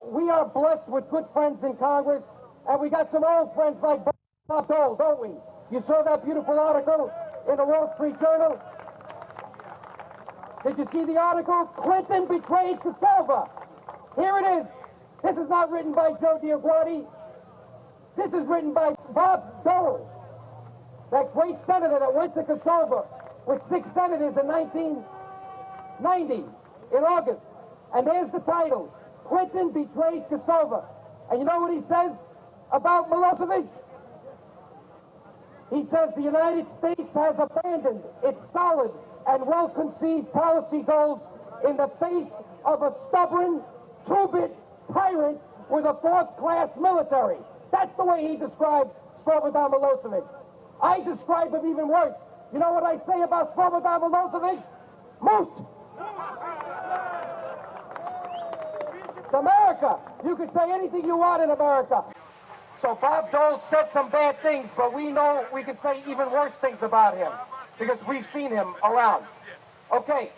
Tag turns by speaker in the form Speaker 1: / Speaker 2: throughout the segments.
Speaker 1: We are blessed with good friends in Congress, and we got some old friends like Bob Dole, don't we? You saw that beautiful article in the Wall Street Journal? Did you see the article? Clinton betrayed Kosovo. Here it is. This is not written by Joe DioGuardi. This is written by Bob Dole, that great senator that went to Kosovo with 6 senators in 1990 in August. And there's the title, Clinton betrayed Kosovo. And you know what he says about Milosevic? He says the United States has abandoned its solid and well-conceived policy goals in the face of a stubborn, two-bit tyrant with a fourth-class military. That's the way he described Slobodan Milosevic. I describe him even worse. You know what I say about Slobodan Milosevic? Moot! It's America. You can say anything you want in America. So Bob Dole said some bad things, but we know we can say even worse things about him because we've seen him around. Okay,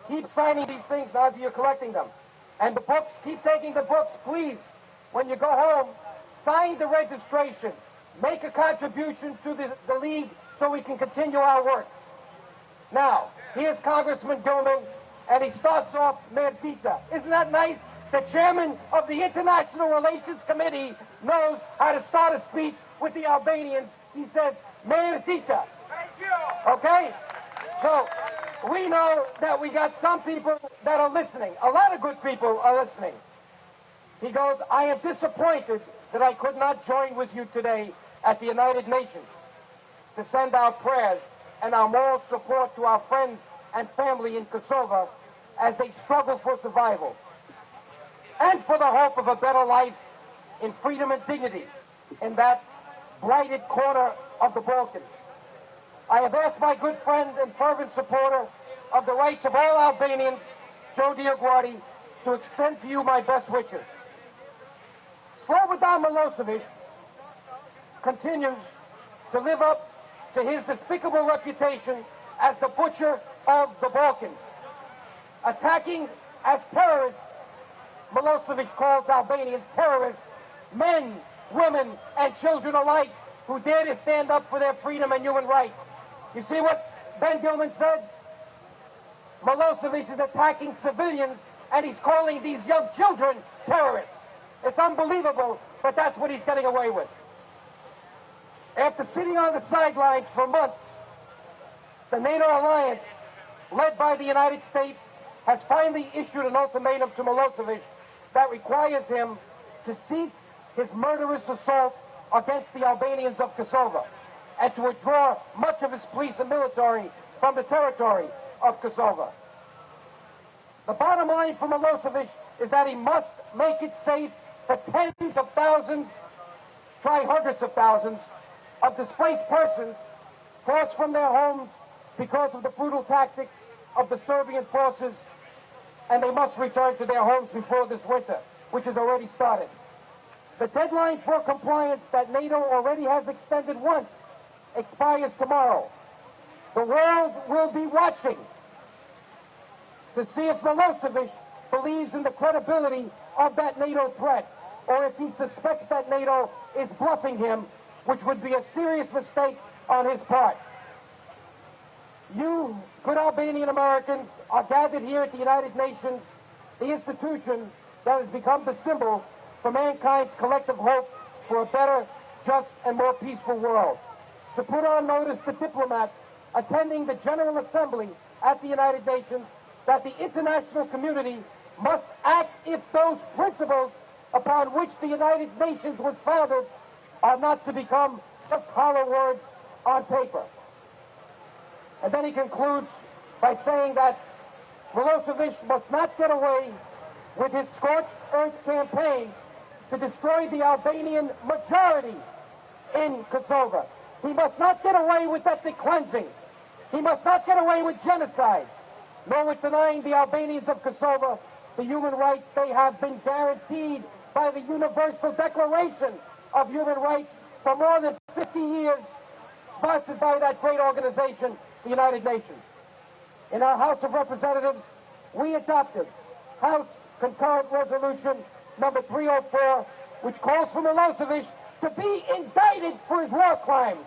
Speaker 1: keep signing these things now that you're collecting them. And the books, keep taking the books, please. When you go home, sign the registration. Make a contribution to the league so we can continue our work. Now, here's Congressman Gilman, and he starts off Merdita. Isn't that nice? The chairman of the International Relations Committee knows how to start a speech with the Albanians. He says, Merdita. Thank you. Okay? So, we know that we got some people that are listening. A lot of good people are listening. He goes, I am disappointed that I could not join with you today at the United Nations to send our prayers and our moral support to our friends and family in Kosovo as they struggle for survival and for the hope of a better life in freedom and dignity in that blighted corner of the Balkans. I have asked my good friend and fervent supporter of the rights of all Albanians, Joe DioGuardi, to extend to you my best wishes. Slobodan Milosevic continues to live up to his despicable reputation as the butcher of the Balkans. Attacking as terrorists, Milosevic calls Albanians terrorists, men, women, and children alike who dare to stand up for their freedom and human rights. You see what Ben Gilman said? Milosevic is attacking civilians, and he's calling these young children terrorists. It's unbelievable, but that's what he's getting away with. After sitting on the sidelines for months, the NATO alliance, led by the United States, has finally issued an ultimatum to Milosevic that requires him to cease his murderous assault against the Albanians of Kosovo and to withdraw much of his police and military from the territory of Kosovo. The bottom line for Milosevic is that he must make it safe for tens of thousands, try hundreds of thousands, of displaced persons forced from their homes because of the brutal tactics of the Serbian forces, and they must return to their homes before this winter, which has already started. The deadline for compliance that NATO already has extended once expires tomorrow. The world will be watching to see if Milosevic believes in the credibility of that NATO threat, or if he suspects that NATO is bluffing him, which would be a serious mistake on his part. You, good Albanian Americans, are gathered here at the United Nations, the institution that has become the symbol for mankind's collective hope for a better, just, and more peaceful world. To put on notice to diplomats attending the General Assembly at the United Nations that the international community must act if those principles upon which the United Nations was founded are not to become just hollow words on paper. And then he concludes by saying that Milosevic must not get away with his scorched earth campaign to destroy the Albanian majority in Kosovo. He must not get away with ethnic cleansing. He must not get away with genocide, nor with denying the Albanians of Kosovo the human rights they have been guaranteed by the Universal Declaration of Human Rights for more than 50 years, sponsored by that great organization, the United Nations. In our House of Representatives, we adopted House Concurrent Resolution number 304, which calls for Milosevic to be indicted for his war crimes,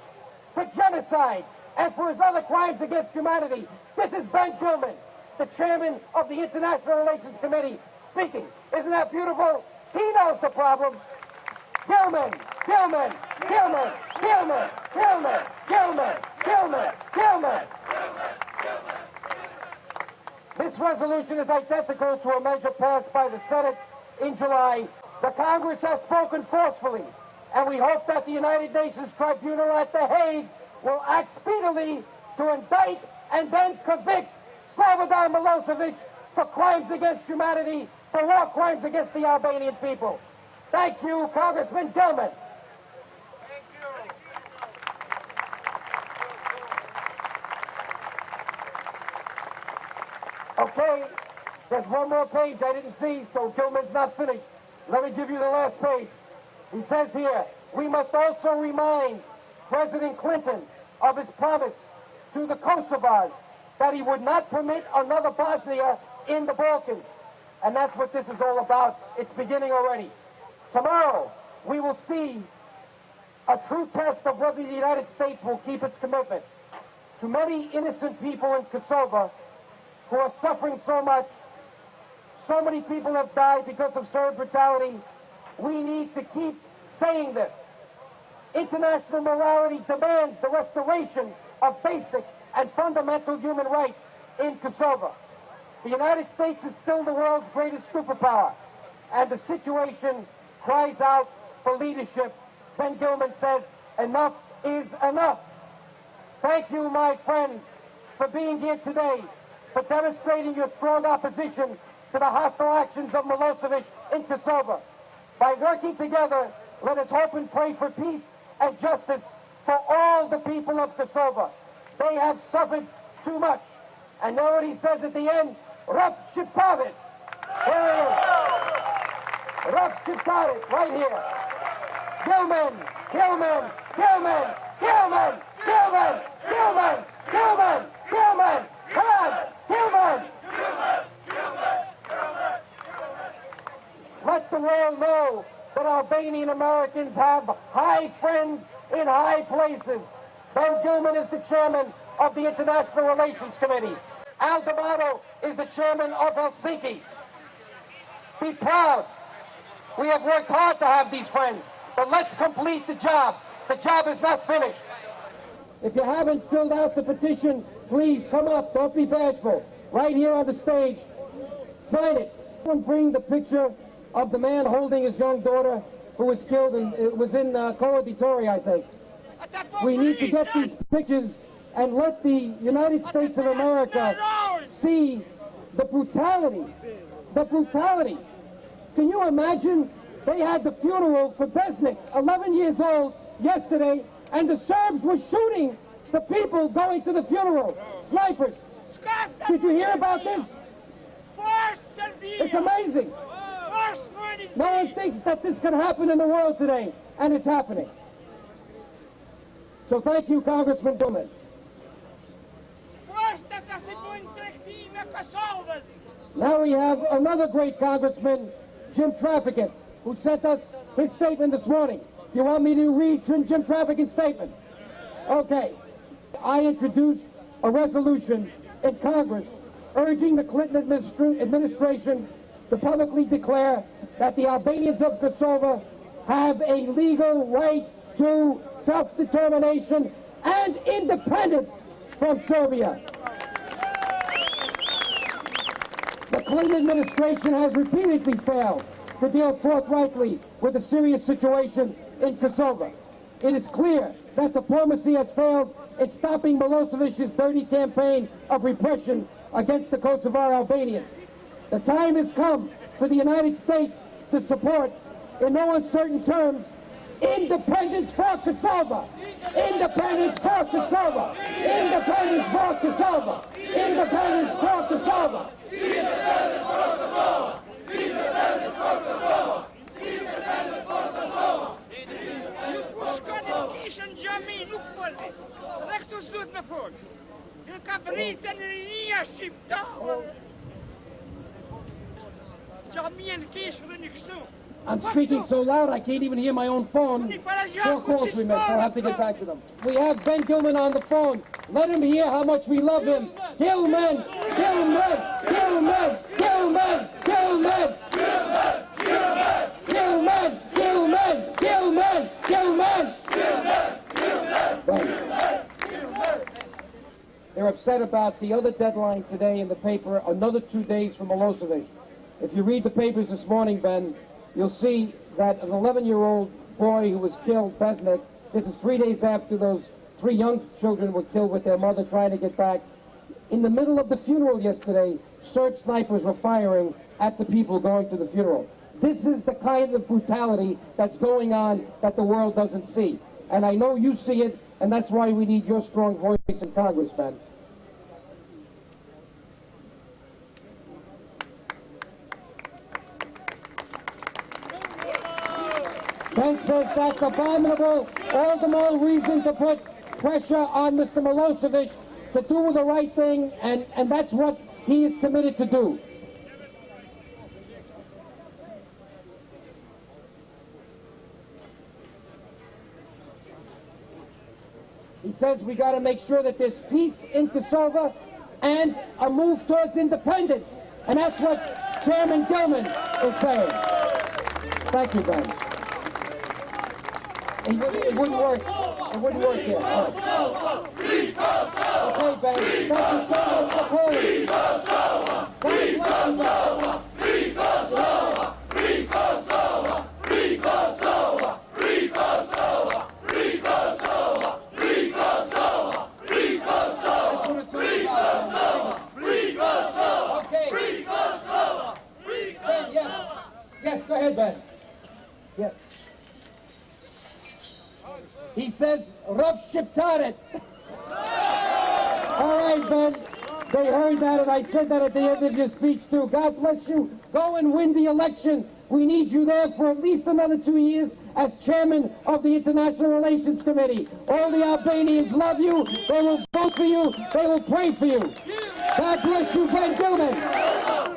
Speaker 1: for genocide, and for his other crimes against humanity. This is Ben Gilman, the chairman of the International Relations Committee, speaking. Isn't that beautiful? He knows the problem. Gilman, Gilman, Gilman, Gilman, Gilman, Gilman, Gilman, Gilman. This resolution is identical to a measure passed by the Senate in July. The Congress has spoken forcefully, and we hope that the United Nations Tribunal at The Hague will act speedily to indict and then convict Slobodan Milosevic for crimes against humanity, for war crimes against the Albanian people. Thank you, Congressman Gilman.
Speaker 2: Thank you.
Speaker 1: Okay, there's one more page I didn't see, so Gilman's not finished. Let me give you the last page. He says here, we must also remind President Clinton of his promise to the Kosovars that he would not permit another Bosnia in the Balkans. And that's what this is all about. It's beginning already. Tomorrow, we will see a true test of whether the United States will keep its commitment. To many innocent people in Kosovo who are suffering so much, so many people have died because of Serb brutality, we need to keep saying this. International morality demands the restoration of basic and fundamental human rights in Kosovo. The United States is still the world's greatest superpower, and the situation cries out for leadership. Ben Gilman says, enough is enough. Thank you, my friends, for being here today, for demonstrating your strong opposition to the hostile actions of Milosevic in Kosovo. By working together, let us hope and pray for peace and justice for all the people of Kosovo. They have suffered too much. And know what he says at the end? Raf Shiptavit. Here it is. Raf Shiptavit, right here. Gilman, Gilman, Gilman, Gilman, Gilman, Gilman, Gilman, Gilman, come on, Gilman. Let the world know that Albanian Americans have high friends in high places. Ben Gilman is the chairman of the International Relations Committee. Al D'Amato is the chairman of Helsinki. Be proud. We have worked hard to have these friends, but let's complete the job. The job is not finished. If you haven't filled out the petition, please come up. Don't be bashful. Right here on the stage. Sign it. Someone bring the picture of the man holding his young daughter who was killed, and it was in Coeditori, I think. We need to get these pictures and let the United States of America see the brutality. The brutality. Can you imagine? They had the funeral for Besnik, 11 years old, yesterday, and the Serbs were shooting the people going to the funeral. Snipers. Did you hear about this? It's amazing. No one thinks that this can happen in the world today, and it's happening. So thank you, Congressman Gilman. Now we have another great congressman, Jim Traficant, who sent us his statement this morning. You want me to read Jim Traficant's statement? Okay. I introduced a resolution in Congress urging the Clinton administration to publicly declare that the Albanians of Kosovo have a legal right to self-determination and independence from Serbia. The Clinton administration has repeatedly failed to deal forthrightly with the serious situation in Kosovo. It is clear that diplomacy has failed in stopping Milosevic's dirty campaign of repression against the Kosovar Albanians. The time has come for the United States to support, in no uncertain terms, independence for Kosovo! Independence for Kosovo! Independence for Kosovo! Independence for Kosovo! Independence for Kosovo! Independence for Kosovo! Independence for Kosovo!
Speaker 2: Kishën gjami nuk folni. Dhe këtu s'duhet me fol. Ju ka pritën rinia shqiptarë. Gjamien kishë dhe një kështu.
Speaker 1: I'm speaking so loud I can't even hear my own phone. 4 calls we missed, I'll have to get back to them. We have Ben Gilman on the phone. Let him hear how much we love him. Gilman! Gilman! Gilman! Gilman! Gilman! Gilman! Gilman! Gilman! Gilman! Gilman! Gilman! They're upset about the other deadline today in the paper, another 2 days from Milosevic. If you read the papers this morning, Ben, you'll see that an 11-year-old boy who was killed, Besnik, this is 3 days after those 3 young children were killed with their mother trying to get back. In the middle of the funeral yesterday, Serb snipers were firing at the people going to the funeral. This is the kind of brutality that's going on that the world doesn't see. And I know you see it, and that's why we need your strong voice in Congress, Ben. Ben says that's abominable. All the more reason to put pressure on Mr. Milosevic to do the right thing, and that's what he is committed to do. He says we got to make sure that there's peace in Kosovo and a move towards independence. And that's what Chairman Gilman is saying. Thank you, Ben. It wouldn't work. It wouldn't work here.
Speaker 2: Kosovo! Free Kosovo!
Speaker 1: Okay, Ben. Thank you so much for calling.
Speaker 2: Free Kosovo! Free Kosovo! Free Kosovo! Free Kosovo! Free Kosovo! Free Kosovo! Free Kosovo! Free Kosovo! Free Kosovo! Free Kosovo! Free Kosovo!
Speaker 1: Okay.
Speaker 2: Free Kosovo! Free
Speaker 1: Ben, yes. Yes, go ahead, Ben. Yes. He says, Rav Shiptaret. All right, Ben. They heard that, and I said that at the end of your speech, too. God bless you. Go and win the election. We need you there for at least another 2 years as chairman of the International Relations Committee. All the Albanians love you. They will vote for you. They will pray for you. God bless you, Ben Gilman.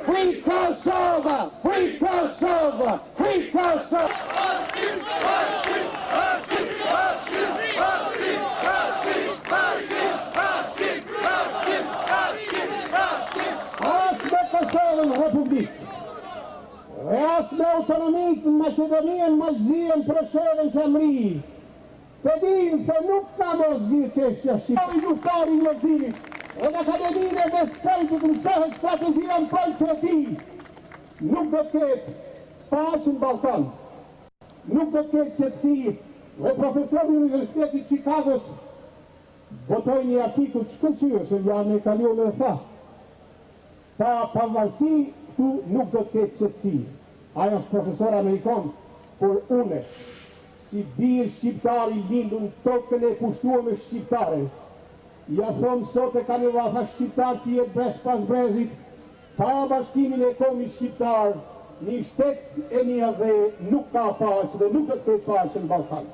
Speaker 1: Free Kosovo! Free Kosovo! Free Kosovo!
Speaker 3: Republik. Ras me autonomit në Maqedoninë, Malzien, Proshevën, Qamri. Të dinë se nuk ka mos gjithë çështja shqiptare. Luftari i vazhdimit. Edhe akademinë dhe spejtit mësohet strategjia në polë se di. Nuk do të ketë paqe në Balkan. Nuk do të ketë qetësi. Dhe profesori i Universitetit Chicagos botoi një artikull të shkëlqyer që janë e kaluar dhe tha. Ta pavarësi këtu nuk do të ketë qetësi. Ajo është profesor amerikan, por une, si birë shqiptari lindur në tokën e pushtuar me shqiptare, ja thonë sot e kanë vafa shqiptar tjetë brez pas brezit, pa bashkimin e kombit shqiptar, një shtet e një dhe nuk ka paqe dhe nuk do të ketë paqe në Ballkan.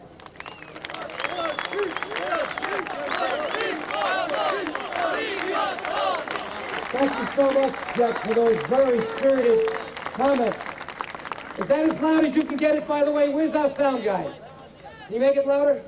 Speaker 1: Thank you so much, Jeff, for those very spirited comments. Is that as loud as you can get it, by the way? Where's our sound guy? Can you make it louder?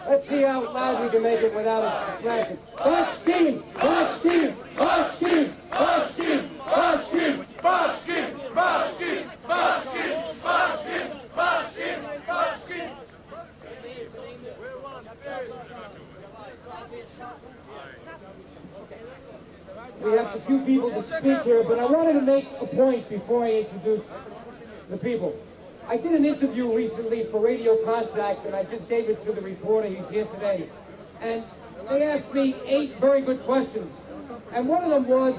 Speaker 1: Let's see how loud we can make it without it flashing. Bashkin! Bashkin! Bashkin! Bashkin! Bashkin!
Speaker 2: Bashkin! Bashkin! Bashkin! Bashkin! Bashkin! Bashkin!
Speaker 1: We have a few people to speak here, but I wanted to make a point before I introduce the people. I did an interview recently for Radio Contact, and I just gave it to the reporter. He's here today. And they asked me 8 very good questions. And one of them was,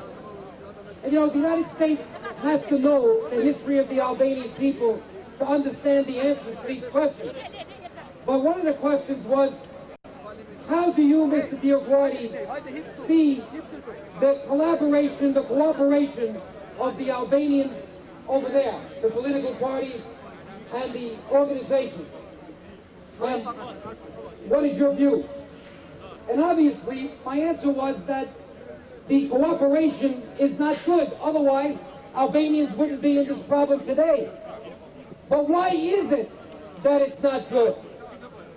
Speaker 1: and you know, the United States has to know the history of the Albanian people to understand the answers to these questions. But one of the questions was, how do you, Mr. DioGuardi, see the collaboration, the cooperation of the Albanians over there, the political parties and the organizations? What is your view? And obviously, my answer was that the cooperation is not good. Otherwise, Albanians wouldn't be in this problem today. But why is it that it's not good?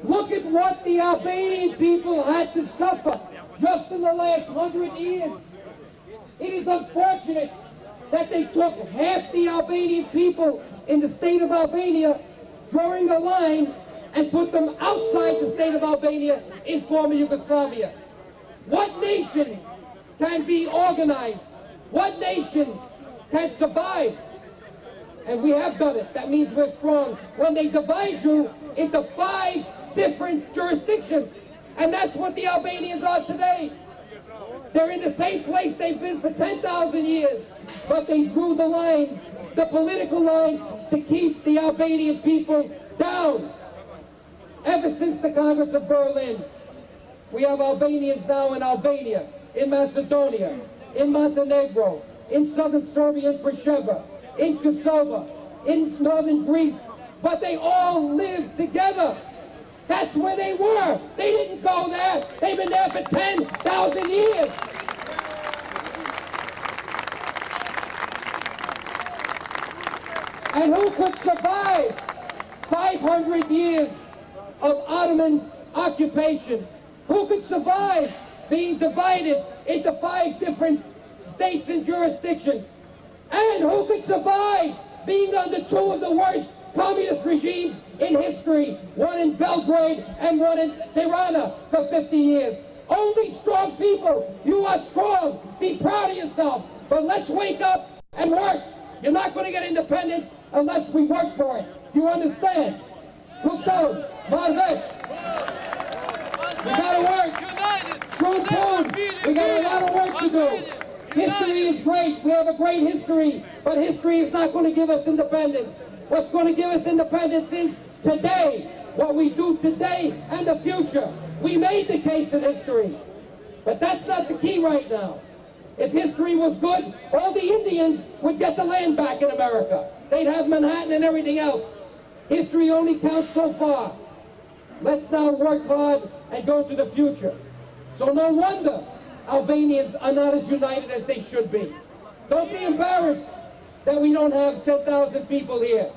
Speaker 1: Look at what the Albanian people had to suffer just in the last 100 years. It is unfortunate that they took half the Albanian people in the state of Albania, drawing a line, and put them outside the state of Albania in former Yugoslavia. What nation can be organized? What nation can survive? And we have done it. That means we're strong. When they divide you into 5 different jurisdictions. And that's what the Albanians are today. They're in the same place they've been for 10,000 years. But they drew the lines, the political lines, to keep the Albanian people down. Ever since the Congress of Berlin, we have Albanians now in Albania, in Macedonia, in Montenegro, in southern Serbia and Preševa, in Kosovo, in northern Greece, but they all live together. That's where they were. They didn't go there. They've been there for 10,000 years. And who could survive 500 years of Ottoman occupation? Who could survive being divided into 5 different states and jurisdictions? And who could survive being under 2 of the worst communist regimes in history, one in Belgrade and one in Tirana for 50 years? Only strong people. You are strong. Be proud of yourself. But let's wake up and work. You're not going to get independence unless we work for it. You understand? Look down. Marvesh. We got to work. We got a lot of work to do. History is great. We have a great history. But history is not going to give us independence. What's going to give us independence is today. What we do today and the future. We made the case in history. But that's not the key right now. If history was good, all the Indians would get the land back in America. They'd have Manhattan and everything else. History only counts so far. Let's now work hard and go to the future. So no wonder Albanians are not as united as they should be. Don't be embarrassed that we don't have 10,000 people here.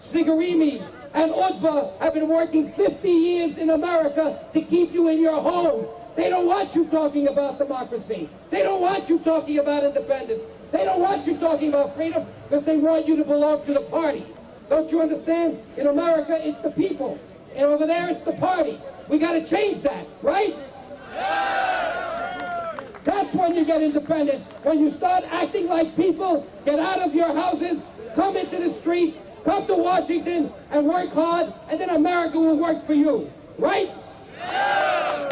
Speaker 1: Sigarimi and Udva have been working 50 years in America to keep you in your home. They don't want you talking about democracy. They don't want you talking about independence. They don't want you talking about freedom because they want you to belong to the party. Don't you understand? In America, it's the people. And over there, it's the party. We got to change that, right? That's when you get independence. When you start acting like people, get out of your houses, come into the streets, come to Washington and work hard, and then America will work for you. Right?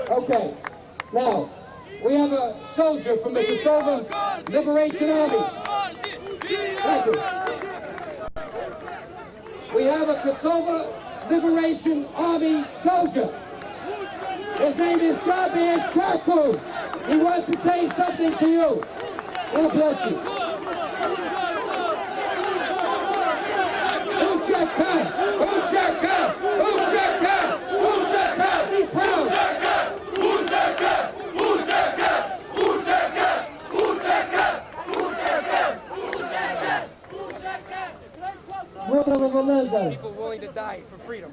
Speaker 1: Okay. Now, we have a soldier from the Kosovo Liberation Army. Thank you. We have a Kosovo Liberation Army soldier. His name is Javier Sharku. He wants to say something to you. God bless you. Uchaka! Uchaka! Uchaka! Uchaka! Be proud! Uchaka! Uchaka! Uchaka! Uchaka! Uchaka! People willing to die for freedom.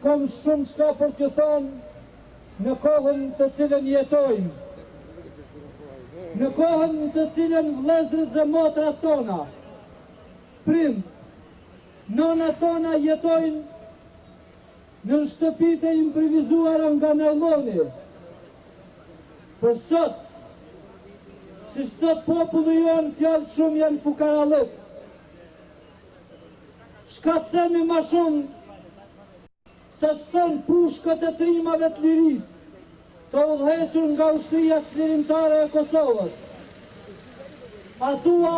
Speaker 3: Kom shumë s'ka për të thonë në kohën të cilën jetojmë. Në kohën të cilën vëllezërit dhe motrat tona, prind, nonat tona jetojnë në shtëpitë e improvizuara nga nayloni. Për sot, si sot populli jonë fjalë shumë janë fukarallëk. Shka të themi ma shumë se ston pushkët e trimave të liris të udhëhequr nga ushtria çlirimtare e Kosovës. Atua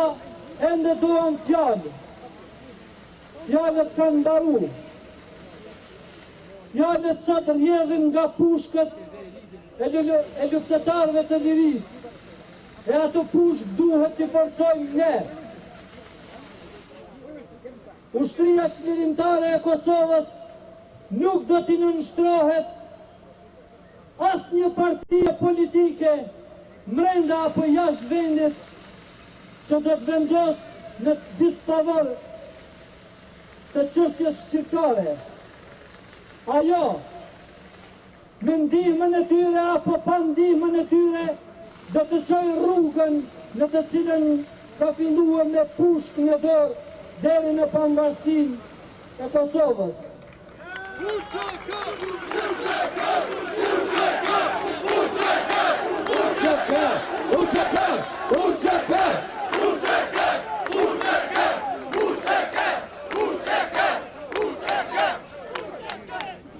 Speaker 3: ende duan fjallë. Fjallët kanë ndaru. Fjallët sot rjedhin nga pushkët e luftëtarëve të liris. E ato pushkë duhet të forcojmë ne. Ushtria çlirimtare e Kosovës nuk do t'i nënshtrohet asë një partije politike mrenda apo jashtë vendit që do të vendos
Speaker 4: në disfavor të çështjes shqiptare. Ajo, me ndihmën e tyre apo pa ndihmën e tyre, do të çojë rrugën në të cilën ka filluar me pushk në dorë deri në pavarësinë e Kosovës.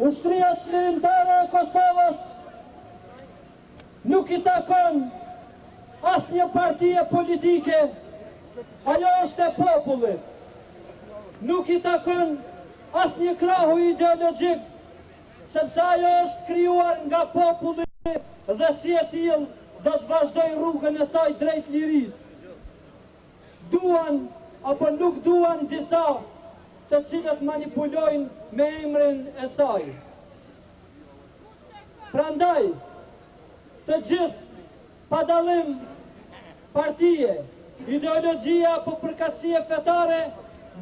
Speaker 4: Ushtria qlirimtare e Kosovës nuk I takon asnjë partie politike, ajo është e popullit. Nuk I takon asnjë krahu ideologjik, sepse ajo është krijuar nga populli dhe si e tillë do të vazhdoj rrugën e saj drejt lirisë. Duan apo nuk duan disa të cilët manipulojnë me emrin e saj. Prandaj, të gjithë, pa dallim partije, ideologjia apo përkatësie fetare,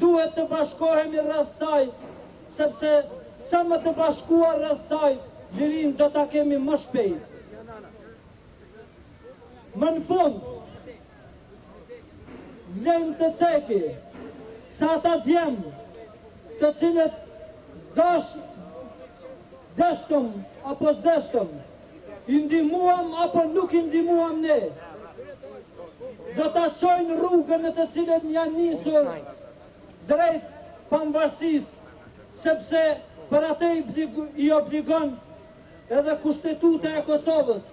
Speaker 4: duhet të bashkohemi rreth saj, sepse sa më të bashkuar rreth saj, lirinë do ta kemi më shpejt. Më në fund, vlen të ceki sa ata djemë të cilët deshtëm apo s'deshtëm, I ndihmuam apo nuk I ndihmuam ne, do ta çojnë rrugën në të cilën janë nisur drejt pavarësisë, sepse për atë I obligon edhe Kushtetuta e Kosovës,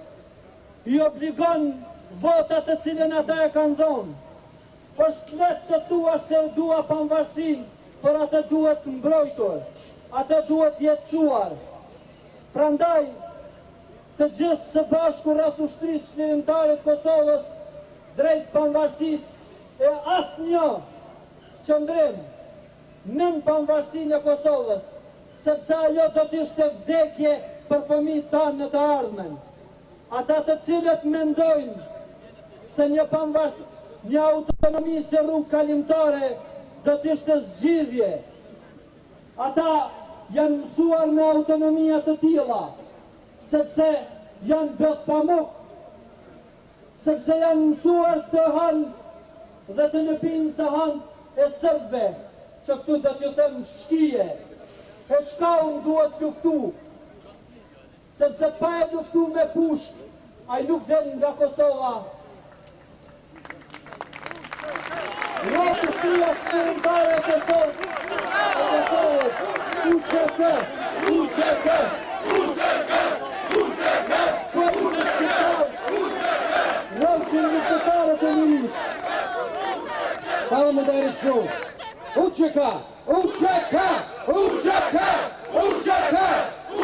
Speaker 4: I obligon votat të cilën ata e kanë dhënë. Është letë të thuash se dua pavarësinë, por atë duhet mbrojtur, atë duhet jetësuar. Prandaj, të gjithë së bashku rreth ushtrisë qlirimtare të Kosovës drejt pavarësisë e asnjë qëndrim nën pavarësinë e Kosovës, sepse ajo do të ishte vdekje për fëmijët tanë në të ardhmen. Ata të cilët mendojnë se një autonomi si rrugë kalimtare do të ishte zgjidhje. Ata janë mësuar në autonomia të tilla, sepse janë bët pamuk, sepse janë mësuar të hanë dhe të lëpinë së hanë e sërbëve, që këtu do t'ju them shkije, e shkaun duhet luftu, sepse pa e luftu me pushk, ai nuk del nga Kosova. Rreth ushtria qlirimtare e Kosovës,
Speaker 1: Fala më deri shumë. Uçeka! Uçeka! Uçeka! Uçeka!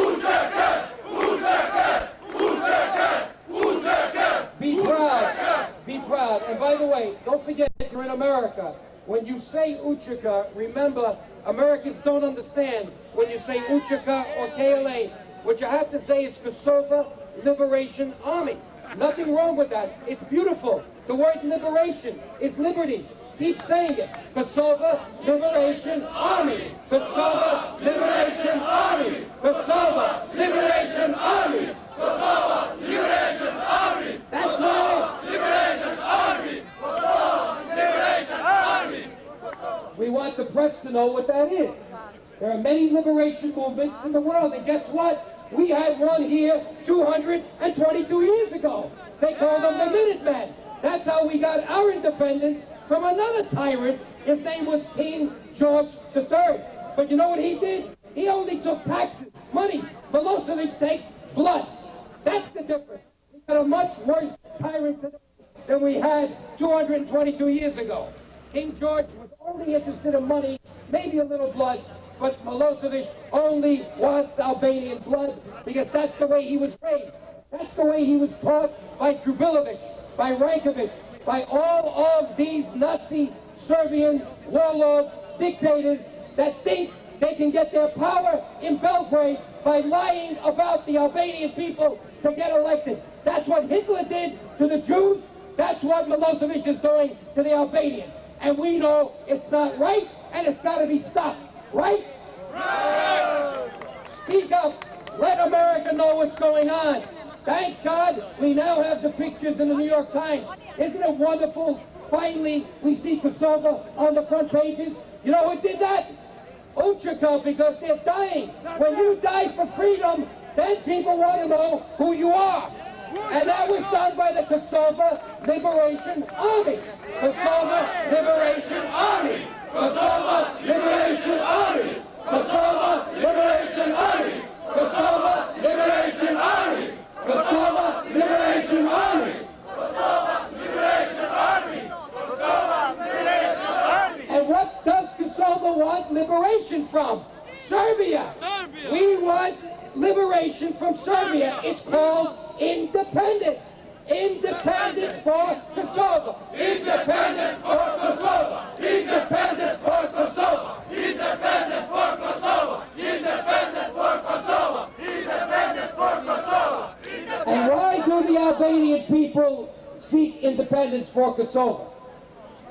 Speaker 1: Uçeka! Uçeka! Uçeka! Uçeka! Be proud. Be proud. And by the way, don't forget you're in America. When you say Uçeka, remember Americans don't understand when you say Uçeka or KLA. What you have to say is Kosovo Liberation Army. Nothing wrong with that. It's beautiful. The word liberation is liberty. Keep saying it. Kosovo Liberation Army. Kosovo Liberation Army. Kosovo Liberation Army. Kosovo Liberation Army. That's right. Liberation Army. Kosovo Liberation Army. We want the press to know what that is. There are many liberation movements in the world, and guess what? We had one here 222 years ago. They called them the Minutemen. That's how we got our independence from another tyrant. His name was King George III. But you know what he did? He only took taxes, money. Milosevic takes blood. That's the difference. We got a much worse tyrant today than we had 222 years ago. King George was only interested in money, maybe a little blood, but Milosevic only wants Albanian blood because that's the way he was raised. That's the way he was taught by Trubilovic, by Rankovic, by all of these Nazi Serbian warlords, dictators that think they can get their power in Belgrade by lying about the Albanian people to get elected. That's what Hitler did to the Jews. That's what Milosevic is doing to the Albanians. and we know it's not right, and it's got to be stopped. Right? Right! Speak up. Let America know what's going on. Thank God we now have the pictures in the New York Times. Isn't it wonderful? Finally, we see Kosovo on the front pages. You know who did that? Uchiko, because they're dying. When you die for freedom, then people want to know who you are. And that was done by the Kosovo Liberation Army. Kosovo Liberation Army. Kosovo Liberation Army. Kosovo Liberation Army. Kosovo Liberation Army. Kosovo Liberation Army. Kosovo Liberation Army. Kosovo Liberation Army. And what does Kosovo want liberation from? Serbia. We want liberation from Serbia. It's called independence. Independence for Kosovo. Independence for Kosovo. Independence for Kosovo. Independence for Kosovo. Independence for Kosovo. Independence for Kosovo. And why do the Albanian people seek independence for Kosovo?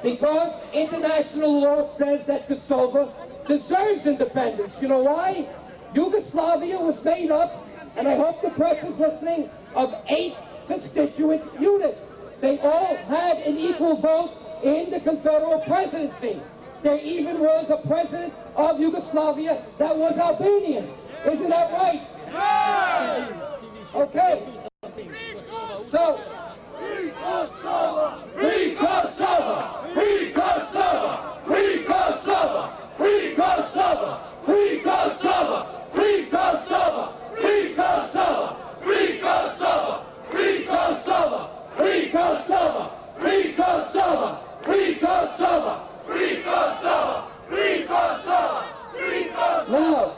Speaker 1: Because international law says that Kosovo deserves independence. You know why? Yugoslavia was made up, and I hope the press is listening, of 8 constituent units. They all had an equal vote in the confederal presidency. There even was a president of Yugoslavia that was Albanian. Isn't that right? Yes! Okay. So, free Kosovo! Free Kosovo! Free Kosovo! Free Kosovo! Free Kosovo! Free Kosovo! Free Kosovo! Free Kosovo! Free Kosovo! Free Kosovo! Free Kosovo! Free Kosovo! Free Kosovo! Free Kosovo! Free Kosovo! Free Kosovo! Now,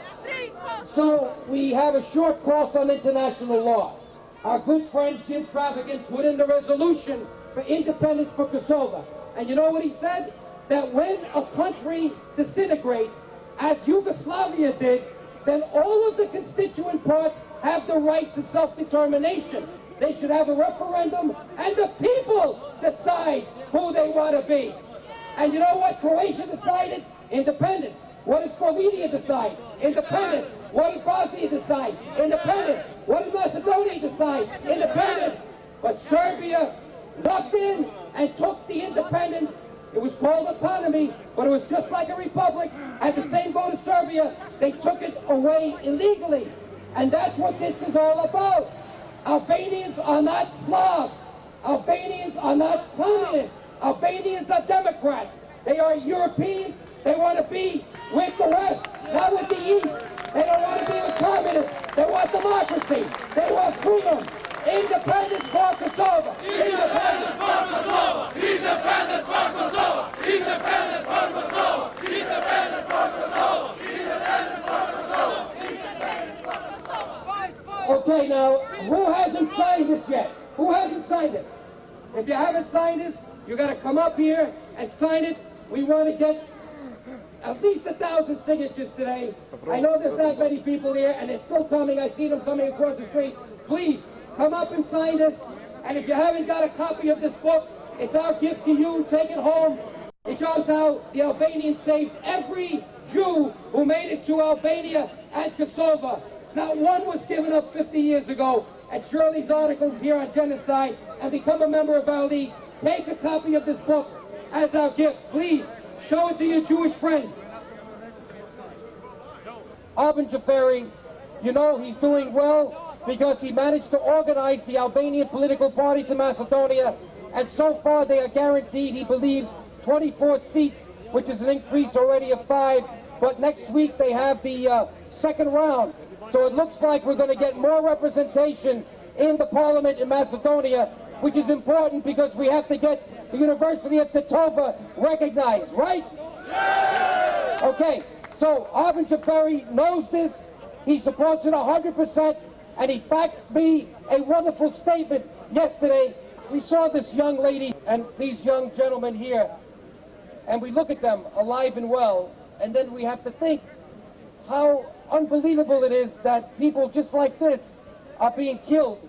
Speaker 1: so we have a short course on international law. Our good friend Jim Travigan put in the resolution for independence for Kosovo. And you know what he said? That when a country disintegrates, as Yugoslavia did, then all of the constituent parts have the right to self-determination. They should have a referendum, and the people decide who they want to be. And you know what Croatia decided? Independence. What did Slovenia decide? Independence. What did Bosnia decide? Independence. What did Macedonia decide? Independence. But Serbia walked in and took the independence. It was called autonomy, but it was just like a republic. Had the same vote as Serbia. They took it away illegally. And that's what this is all about. Albanians are not Slavs. Albanians are not communists. Albanians are Democrats. They are Europeans. They want to be with the West, not with the East. They don't want to be with communists. They want democracy. They want freedom. Independence for Kosovo. Independence for Kosovo. Independence for Kosovo. Independence for Kosovo. Independence for Kosovo. Independence for Kosovo. Independence for Kosovo. Okay, now, who hasn't signed this yet? Who hasn't signed it? If you haven't signed this, you got to come up here and sign it. We want to get at least 1,000 signatures today. I know there's not many people here, and they're still coming. I see them coming across the street. Please, come up and sign this. And if you haven't got a copy of this book, it's our gift to you. Take it home. It shows how the Albanians saved every Jew who made it to Albania and Kosovo. Not one was given up 50 years ago. And Shirley's articles here on genocide, and become a member of our league. Take a copy of this book as our gift. Please, show it to your Jewish friends. Arben Jafari, you know he's doing well because he managed to organize the Albanian political parties in Macedonia, and so far they are guaranteed, he believes, 24 seats, which is an increase already of 5, but next week they have the second round. So it looks like we're going to get more representation in the parliament in Macedonia, which is important because we have to get the University of Titova recognized, right? Yeah! Okay, so Arben Jafari knows this, he supports it 100%, and he faxed me a wonderful statement yesterday. We saw this young lady and these young gentlemen here, and we look at them alive and well, and then we have to think how unbelievable it is that people just like this are being killed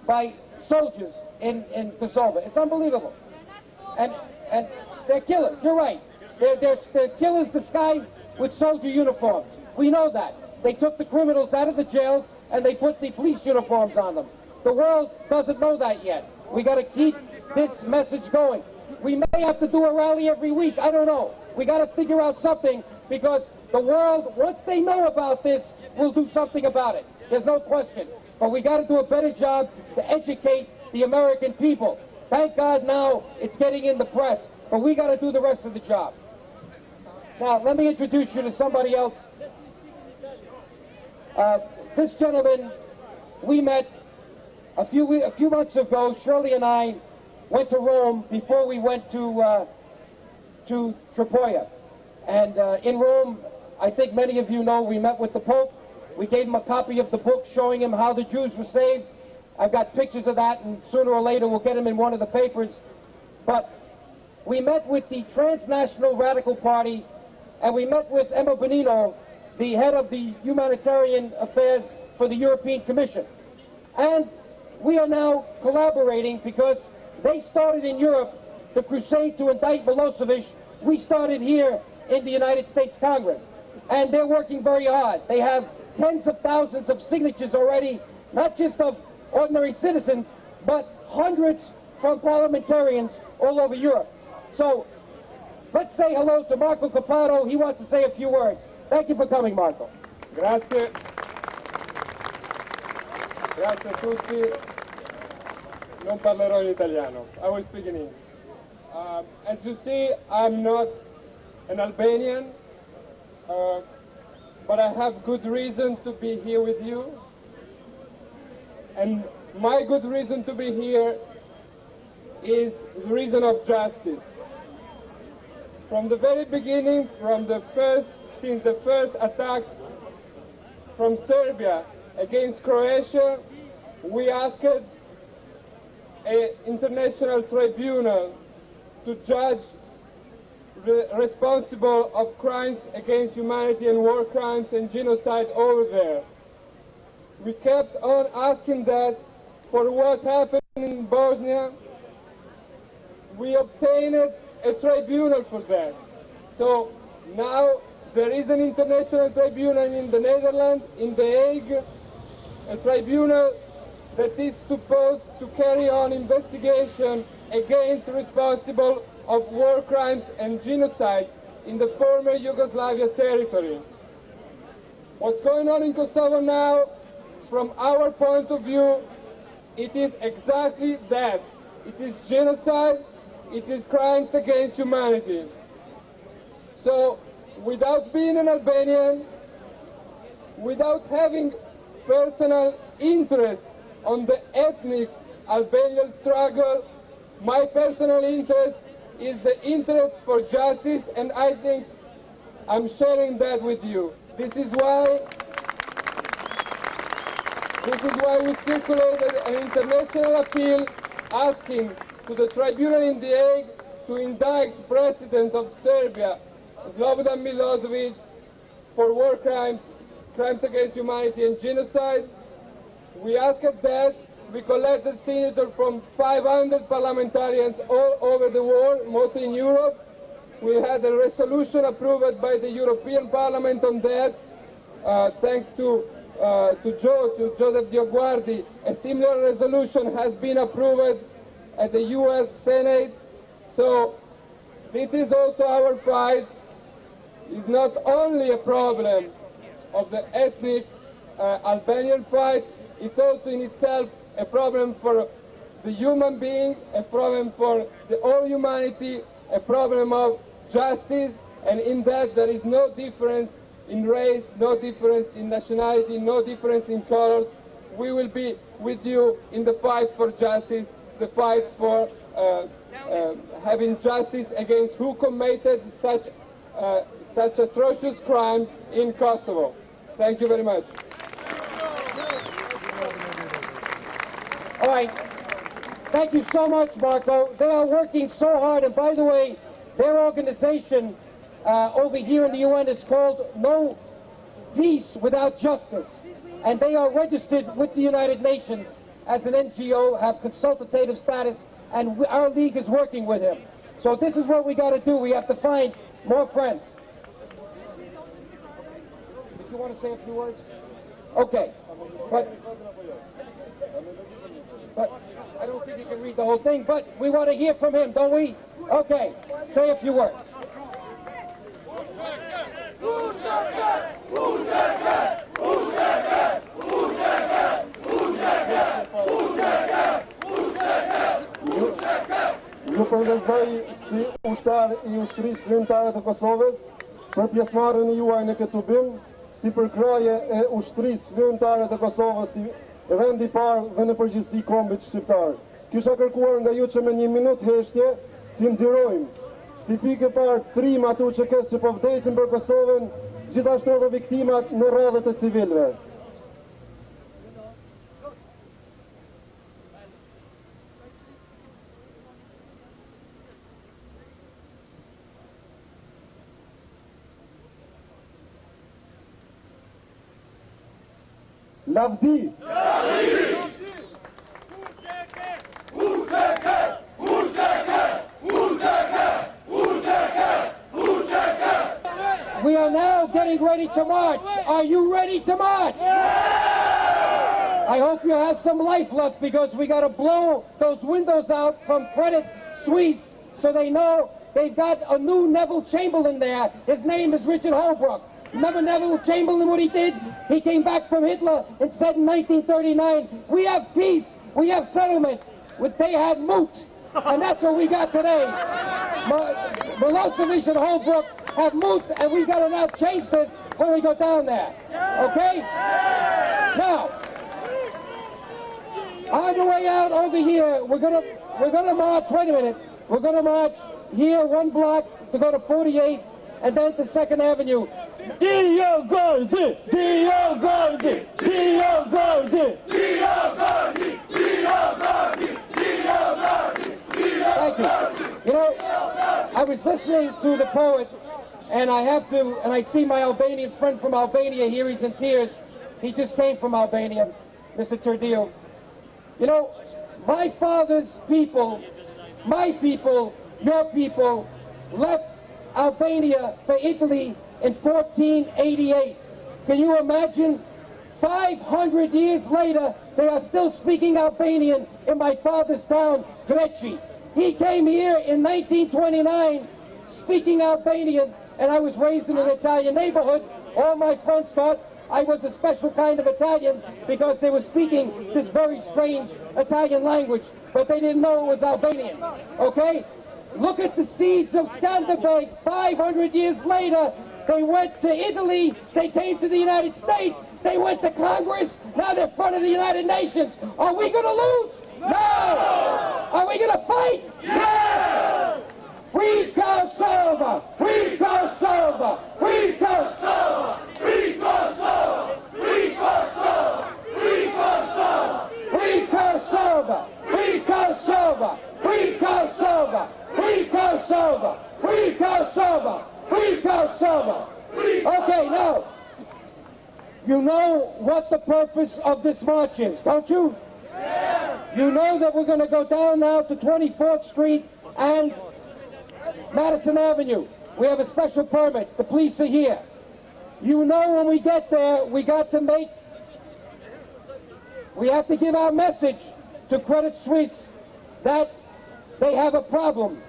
Speaker 1: by soldiers in Kosovo. It's unbelievable. And They're killers. You're right. They're killers disguised with soldier uniforms. We know that. They took the criminals out of the jails and they put the police uniforms on them. The world doesn't know that yet. We got to keep this message going. We may have to do a rally every week. I don't know. We got to figure out something, because the world, once they know about this, will do something about it. There's no question. But we got to do a better job to educate the American people. Thank God now it's getting in the press, but we got to do the rest of the job. Now, let me introduce you to somebody else. This gentleman, we met a few months ago. Shirley and I went to Rome before we went to Tripolia. And in Rome, I think many of you know, we met with the Pope. We gave him a copy of the book showing him how the Jews were saved. I've got pictures of that, and sooner or later we'll get them in one of the papers. But we met with the Transnational Radical Party, and we met with Emma Bonino, the head of the Humanitarian Affairs for the European Commission. And we are now collaborating because they started in Europe the crusade to indict Milosevic. We started here in the United States Congress. And they're working very hard. They have tens of thousands of signatures already, not just of ordinary citizens, but hundreds from parliamentarians all over Europe. So let's say hello to Marco Cappato. He wants to say a few words. Thank you for coming, Marco.
Speaker 5: Grazie. Grazie a tutti. Non parlerò in italiano. I will speak in English. As you see, I'm not an Albanian, but I have good reason to be here with you. And my good reason to be here is the reason of justice. From the very beginning, since the first attacks from Serbia against Croatia, we asked an international tribunal to judge responsible of crimes against humanity and war crimes and genocide over there. We kept on asking that for what happened in Bosnia. We obtained a tribunal for that. So now there is an international tribunal in the Netherlands, in The Hague, a tribunal that is supposed to carry on investigation against responsible of war crimes and genocide in the former Yugoslavia territory. What's going on in Kosovo now, from our point of view, it is exactly that. It is genocide, it is crimes against humanity. So, without being an Albanian, without having personal interest on the ethnic Albanian struggle, my personal interest is the interest for justice, and I think I'm sharing that with you. This is why we circulated an international appeal asking to the tribunal in The Hague to indict President of Serbia, Slobodan Milosevic, for war crimes, crimes against humanity and genocide. We asked that. We collected signatures from 500 parliamentarians all over the world, mostly in Europe. We had a resolution approved by the European Parliament on that. Thanks to Joseph DioGuardi, a similar resolution has been approved at the US Senate. So this is also our fight. It's not only a problem of the ethnic Albanian fight, it's also in itself a problem for the human being, a problem for the whole humanity, a problem of justice, and in that there is no difference in race, no difference in nationality, no difference in colors. We will be with you in the fight for justice, the fight for having justice against who committed such atrocious crimes in Kosovo. Thank you very much.
Speaker 1: All right. Thank you so much, Marco. They are working so hard. And by the way, their organization over here in the UN is called No Peace Without Justice. And they are registered with the United Nations as an NGO, have consultative status, and our league is working with him. So this is what we got to do. We have to find more friends. Did you want to say a few words? Okay. But I don't think you can read the whole thing, but we want to hear from him, don't we? Okay. Say a few words.
Speaker 6: Ju përgëzoj si ushtar I ushtrisë kryetarë të Kosovës për pjesëmarrjen e juaj në këtë tubim, si përkraje e ushtrisë kryetarë të Kosovës si rend I parë dhe në përgjithësi kombit shqiptar. Kisha kërkuar nga ju që me 1 minutë heshtje t'i ndyrojmë si pikë parë trim atu që që po vdesin për Kosovën, gjithashtu edhe viktimat në radhët e civilëve. Lavdi!
Speaker 1: We are now getting ready to march. Are you ready to march? I hope you have some life left because we got to blow those windows out from Credit Suisse so they know they've got a new Neville Chamberlain there. His name is Richard Holbrooke. Remember Neville Chamberlain, what he did? He came back from Hitler and said in 1939, we have peace, we have settlement. They had moot, and that's what we got today. Milosevic and Holbrook have moot, and we got to now change this when we go down there. Okay? Now, on the way out over here, we're gonna march. Wait a minute. We're gonna march here 1 block to go to 48, and then to 2nd Avenue. DioGuardi! DioGuardi! DioGuardi! DioGuardi! DioGuardi! DioGuardi! Thank you. You know, I was listening to the poet, and I see my Albanian friend from Albania here. He's in tears. He just came from Albania, Mr. Turdio. You know, my father's people, my people, your people, left Albania for Italy in 1488. Can you imagine? 500 years later, they are still speaking Albanian in my father's town, Greci. He came here in 1929 speaking Albanian, and I was raised in an Italian neighborhood. All my friends thought I was a special kind of Italian because they were speaking this very strange Italian language, but they didn't know it was Albanian, okay? Look at the seeds of Skanderbeg. 500 years later, they went to Italy, they came to the United States, they went to Congress, now they're in front of the United Nations. Are we going to lose? No! Are we going to fight? Yes! Free Kosovo! Free Kosovo! Free Kosovo! Free Kosovo! Free Kosovo! Free Kosovo! Free Kosovo! Free Kosovo! Free Kosovo! Free Kosovo! Free Kosovo! Free Kosovo! Okay, now, you know what the purpose of this march is, don't you? Yeah. You know that we're going to go down now to 24th Street and Madison Avenue. We have a special permit. The police are here. You know when we get there, we have to give our message to Credit Suisse that they have a problem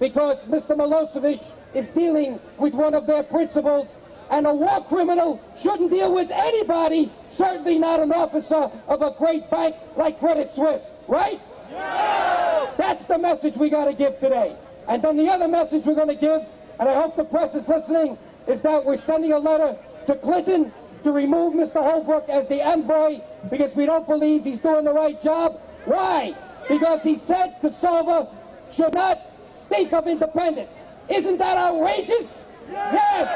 Speaker 1: because Mr. Milosevic is dealing with one of their principals, and a war criminal shouldn't deal with anybody, certainly not an officer of a great bank like Credit Suisse, right? Yeah! That's the message we got to give today. And then the other message we're going to give, and I hope the press is listening, is that we're sending a letter to Clinton to remove Mr. Holbrook as the envoy because we don't believe he's doing the right job. Why? Because he said Kosovo should not think of independence. Isn't that outrageous? Yes!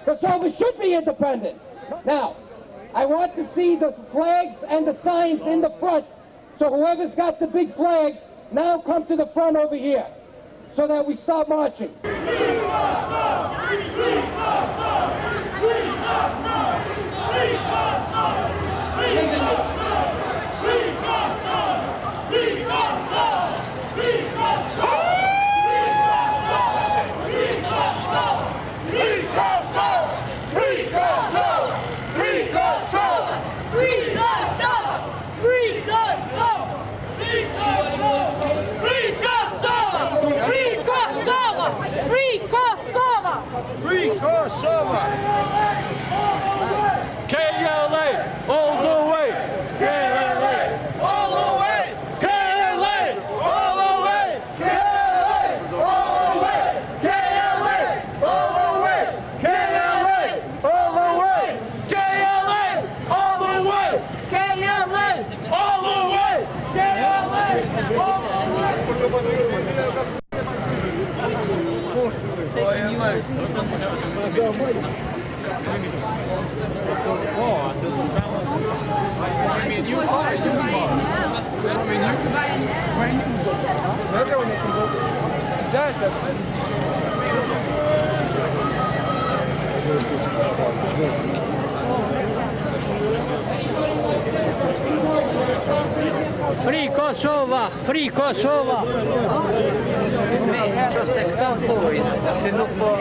Speaker 1: Kosovo should be independent. Now, I want to see the flags and the signs in the front. So whoever's got the big flags, now come to the front over here so that we start marching.
Speaker 7: Free Kosova! Free Kosova!
Speaker 1: Se não for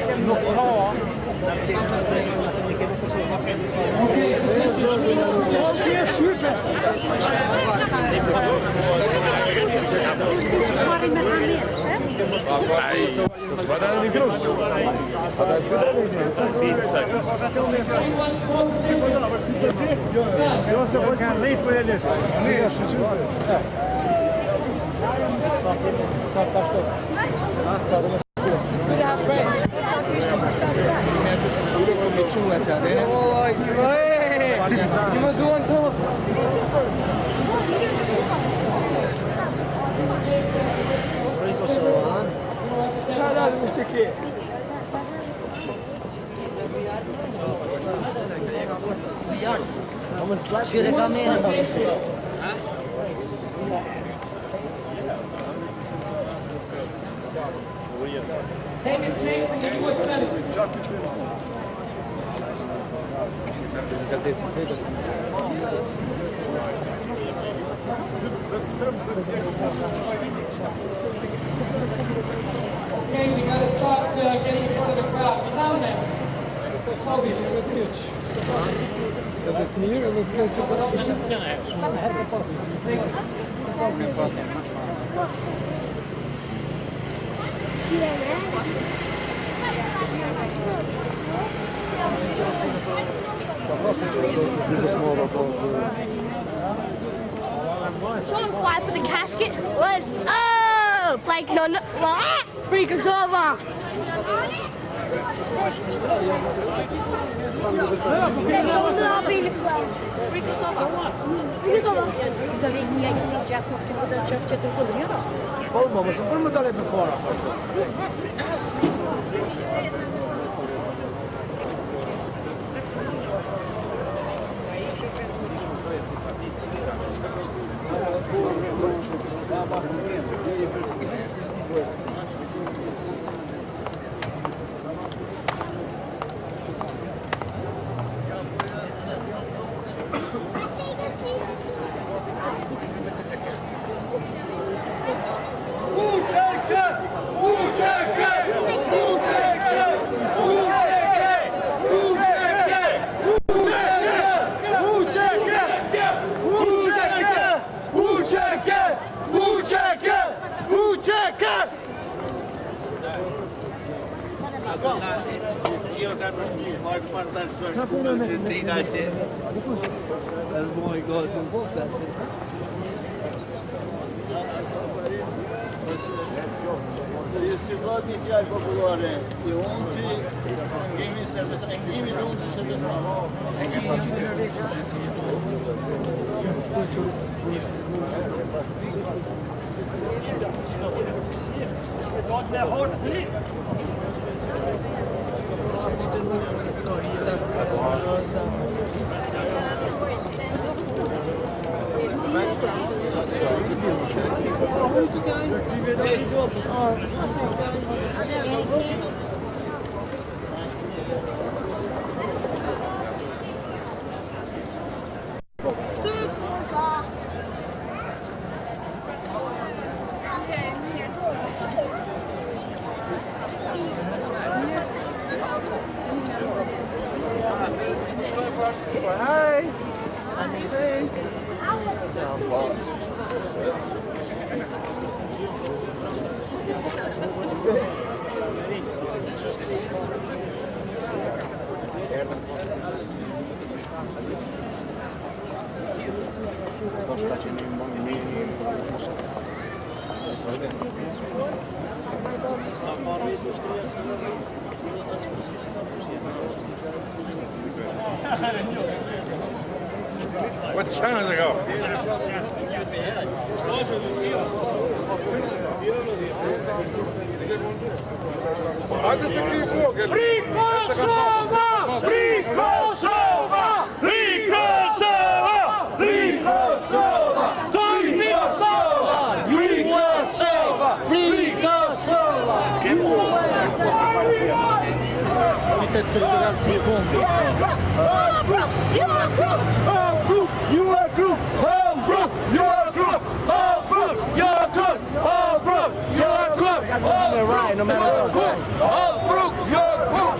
Speaker 3: Take and take from the U.S. Senate. Okay, we got to start getting in front of the crowd. Sound man.
Speaker 8: Show them why I put the casket was like no free Kosovo. Free Kosovo. Free Kosovo.
Speaker 1: Holbooke, mas dali para fora.
Speaker 9: Se vladni tjaj populare i unë kemi servisat, e kemi unë të servisat. Det är hårt tid. Hej! Hej!
Speaker 10: What channel does it go?
Speaker 2: Free Kosovo! Free Kosovo! Free Kosovo! Free Kosovo! Free Kosovo! Free Kosovo! Free Kosovo!
Speaker 3: You are group! Holbrook! You are group!
Speaker 2: Holbrook! You're good! Holbrook! You're good!
Speaker 1: Right, no matter what.
Speaker 2: Holbrook! You're good!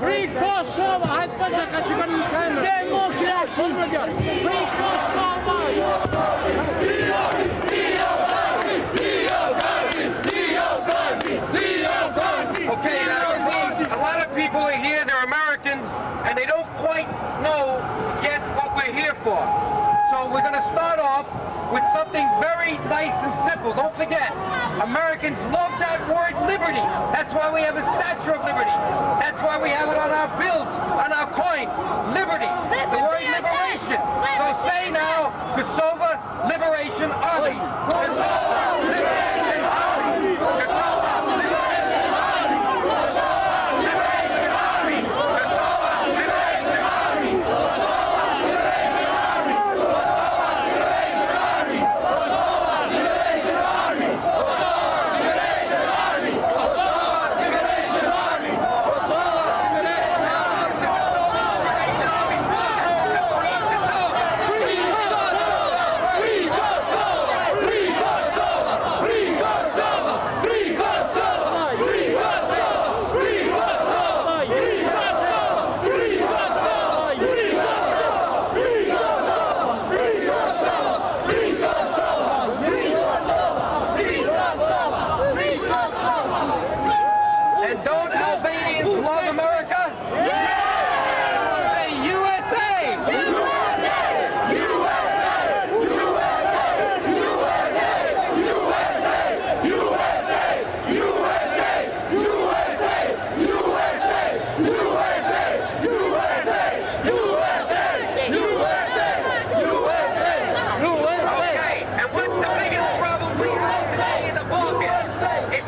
Speaker 7: Free Kosovo! Hajde počekaj, ću ga mi kamer. Demokrati! Free Kosovo!
Speaker 1: Okay, now, a lot of people are here, they're Americans, and they don't quite know yet what we're here for. So we're going to start off with something very nice and simple. Don't forget, Americans love that word liberty. That's why we have a Statue of Liberty. That's why we have it on our bills, on our coins. Liberty. The word liberation. So say now, Kosovo Liberation Army. Kosovo Liberation Army. Kosovo Liberation Army.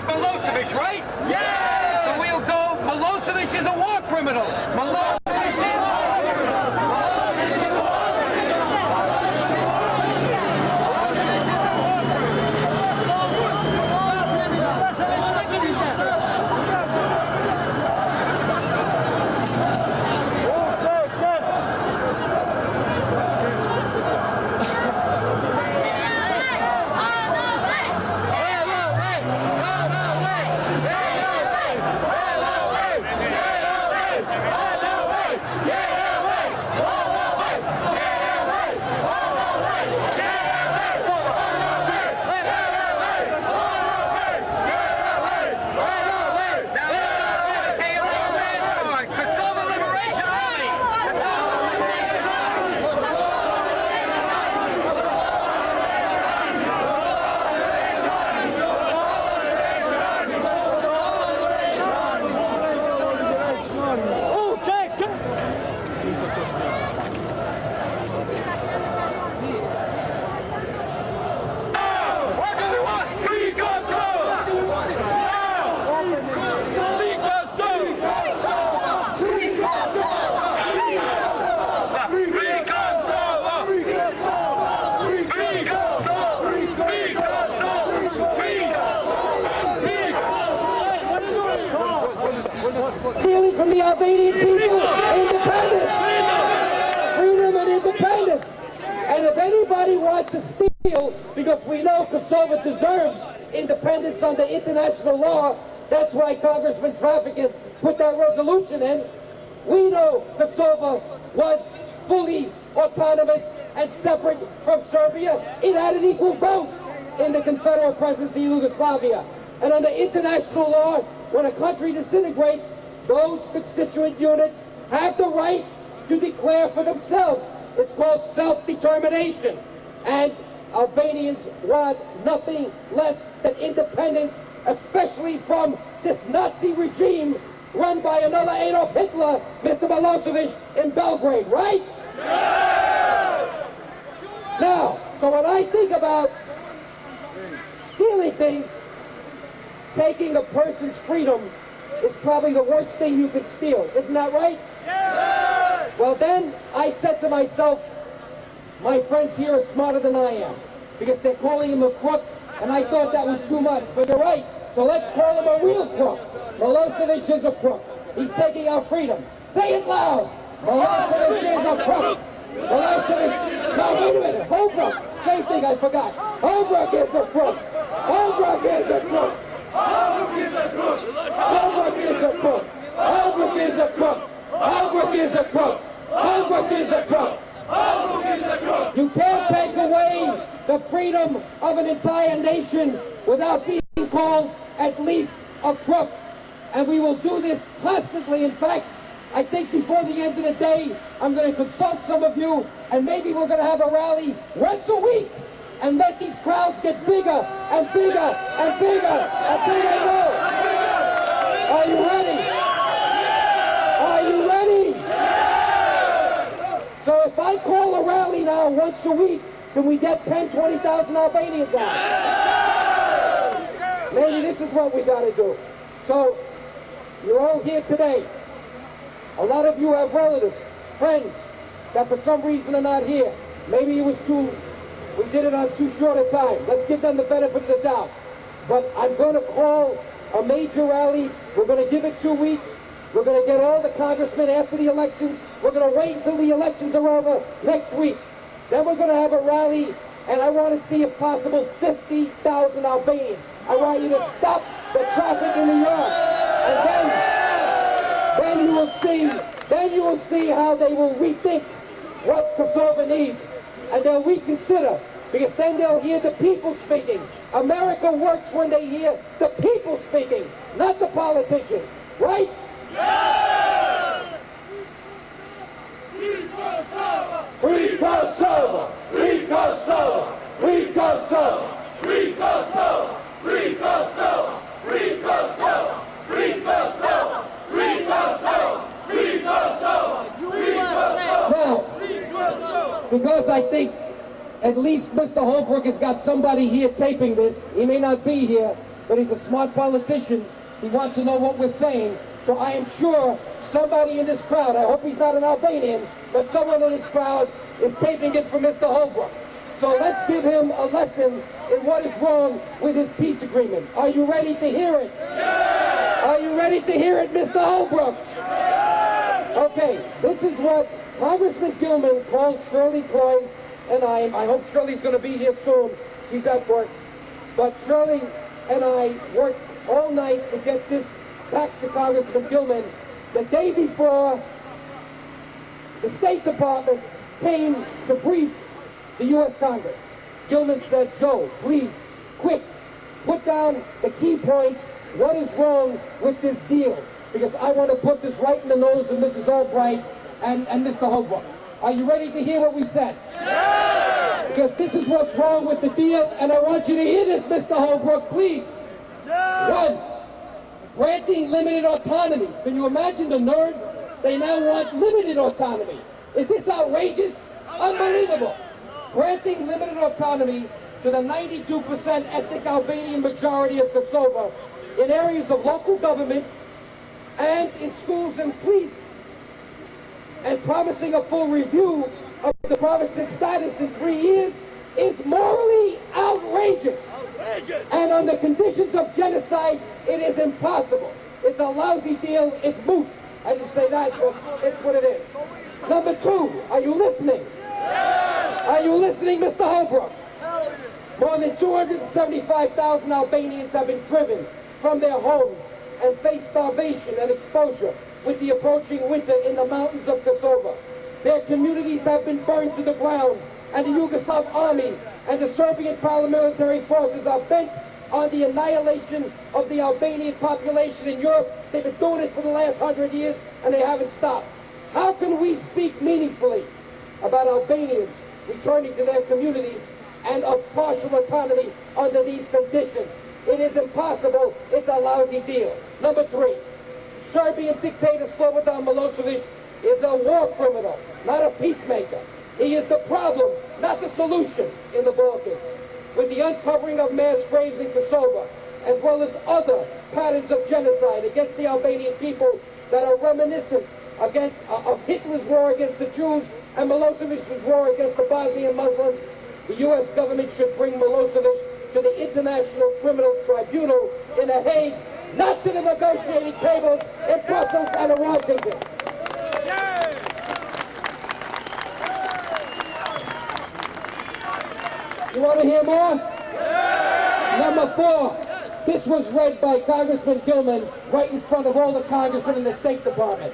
Speaker 1: Milosevic, right? Yeah! So we'll go, Milosevic is a war criminal. Milosevic is a war criminal. Milosevic is a war criminal.
Speaker 3: Stealing from the Albanian people, independence, freedom and independence. And if anybody wants to steal, because we know Kosovo deserves independence under international law, that's why Congressman Trafficking put that resolution in. We know Kosovo was fully autonomous and separate from Serbia. It had an equal vote in the Confederate Presidency of Yugoslavia. And under international law, when a country disintegrates, those constituent units have the right to declare for themselves. It's called self-determination. And Albanians want nothing less than independence, especially from this Nazi regime run by another Adolf Hitler, Mr. Milosevic, in Belgrade, right? Yes! Now, so when I think about stealing things, taking a person's freedom is probably the worst thing you could steal. Isn't that right? Yes! Well, then I said to myself, my friends here are smarter than I am, because they're calling him a crook, and I thought that was too much. But you're right, so let's call him a real crook. Milosevic is a crook. He's taking our freedom. Say it loud. Milosevic is a crook. Milosevic, no, wait a minute. Holbrooke, same thing, I forgot. Holbrooke is a crook. Holbrooke is a crook. Holbrooke is a crook. Holbrooke is a crook. Holbrooke is a crook. Holbrooke is a crook. Holbrooke is a crook. Holbrooke is a crook. You can't take away the freedom of an entire nation without being called at least a crook. And we will do this constantly. In fact, I think before the end of the day, I'm going to consult some of you, and maybe we're going to have a rally once a week and let these crowds get bigger and bigger and bigger until they know. Are you ready? Are you ready? So if I call a rally now once a week, can we get 10, 20,000 Albanians out? Maybe this is what we got to do. So you're all here today. A lot of you have relatives, friends, that for some reason are not here. Maybe we did it on too short a time. Let's give them the benefit of the doubt. But I'm going to call a major rally. We're going to give it 2 weeks. We're going to get all the congressmen after the elections. We're going to wait until the elections are over next week. Then we're going to have a rally, and I want to see, if possible, 50,000 Albanians. I want you to stop the traffic in New York. And then you will see how they will rethink what Kosovo needs, and they'll reconsider, because then they'll hear the people speaking. America works when they hear the people speaking, not the politicians, right? Yes! Free Kosovo! Free Kosovo! Free Kosovo! Free Kosovo! Free Kosovo! Free Kosovo! Free Kosovo! Free Kosovo! Free Kosovo! Free Kosovo! Free Kosovo! Now, because I think at least Mr. Holbrook has got somebody here taping this, he may not be here,
Speaker 1: but he's a smart politician. He wants to know what we're saying. So I am sure somebody in this crowd, I hope he's not an Albanian, but someone in this crowd is taping it for Mr. Holbrook. So let's give him a lesson in what is wrong with his peace agreement. Are you ready to hear it? Yeah! Are you ready to hear it, Mr. Holbrook? Yeah! Okay, this is what Congressman Gilman called Shirley, Cloyes, and I hope Shirley's going to be here soon. She's at work. But Shirley and I worked all night to get this back to Congressman Gilman the day before the State Department came to brief the U.S. Congress. Gilman said, Joe, please, quick, put down the key points. What is wrong with this deal? Because I want to put this right in the nose of Mrs. Albright and Mr. Holbrook. Are you ready to hear what we said? Yes! Because this is what's wrong with the deal, and I want you to hear this, Mr. Holbrook, please. Yes! 1, granting limited autonomy. Can you imagine the nerve? They now want limited autonomy. Is this outrageous? Unbelievable. Granting limited autonomy to the 92% ethnic Albanian majority of Kosovo in areas of local government and in schools and police, and promising a full review of the province's status in 3 years is morally outrageous. And on the conditions of genocide, it is impossible. It's a lousy deal. It's moot. I didn't say that, but it's what it is. Number 2, are you listening? Are you listening, Mr. Holbrook? More than 275,000 Albanians have been driven from their homes and face starvation and exposure with the approaching winter in the mountains of Kosovo. Their communities have been burned to the ground, and the Yugoslav army and the Serbian paramilitary forces are bent on the annihilation of the Albanian population in Europe. They've been doing it for the last 100 years, and they haven't stopped. How can we speak meaningfully about Albanians returning to their communities and of partial autonomy under these conditions? It is impossible. It's a lousy deal. Number 3, Serbian dictator Slobodan Milosevic is a war criminal, not a peacemaker. He is the problem, not the solution in the Balkans. With the uncovering of mass graves in Kosovo, as well as other patterns of genocide against the Albanian people that are reminiscent of Hitler's war against the Jews and Milosevic's war against the Bosnian Muslims, the U.S. government should bring Milosevic to the International Criminal Tribunal in The Hague, not to the negotiating tables in Brussels and in Washington. You want to hear more? Number 4, this was read by Congressman Gilman right in front of all the congressmen in the State Department.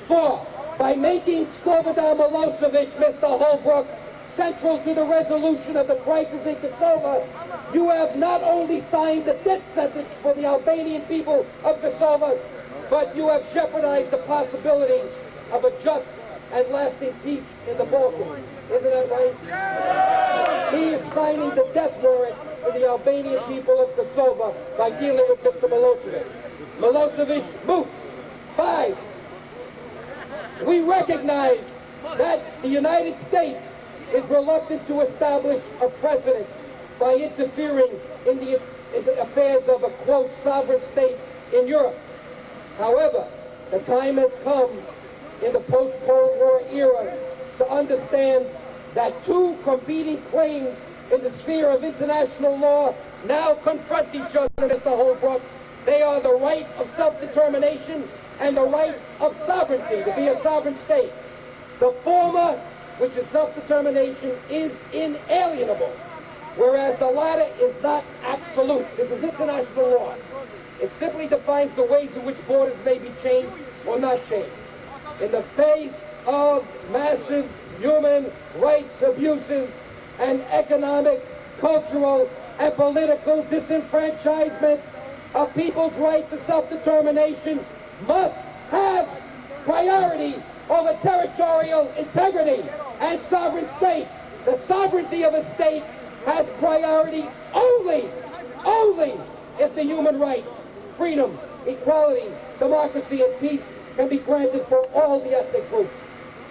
Speaker 1: 4, by making Slobodan Milosevic, Mr. Holbrook, central to the resolution of the crisis in Kosovo, you have not only signed the death sentence for the Albanian people of Kosovo, but you have jeopardized the possibilities of a just and lasting peace in the Balkans. Isn't that right? He is signing the death warrant for the Albanian people of Kosovo by dealing with Mr. Milosevic. Milosevic, moot. 5, we recognize that the United States is reluctant to establish a precedent by interfering in the affairs of a, quote, sovereign state in Europe. However, the time has come in the post-Cold War era to understand that 2 competing claims in the sphere of international law now confront each other, Mr. Holbrook. They are the right of self-determination and the right of sovereignty, to be a sovereign state. The former, which is self-determination, is inalienable, whereas the latter is not absolute. This is international law. It simply defines the ways in which borders may be changed or not changed. In the face of massive human rights abuses and economic, cultural, and political disenfranchisement, a people's right to self-determination must have priority over territorial integrity and sovereign state. The sovereignty of a state has priority only if the human rights, freedom, equality, democracy, and peace can be granted for all the ethnic groups.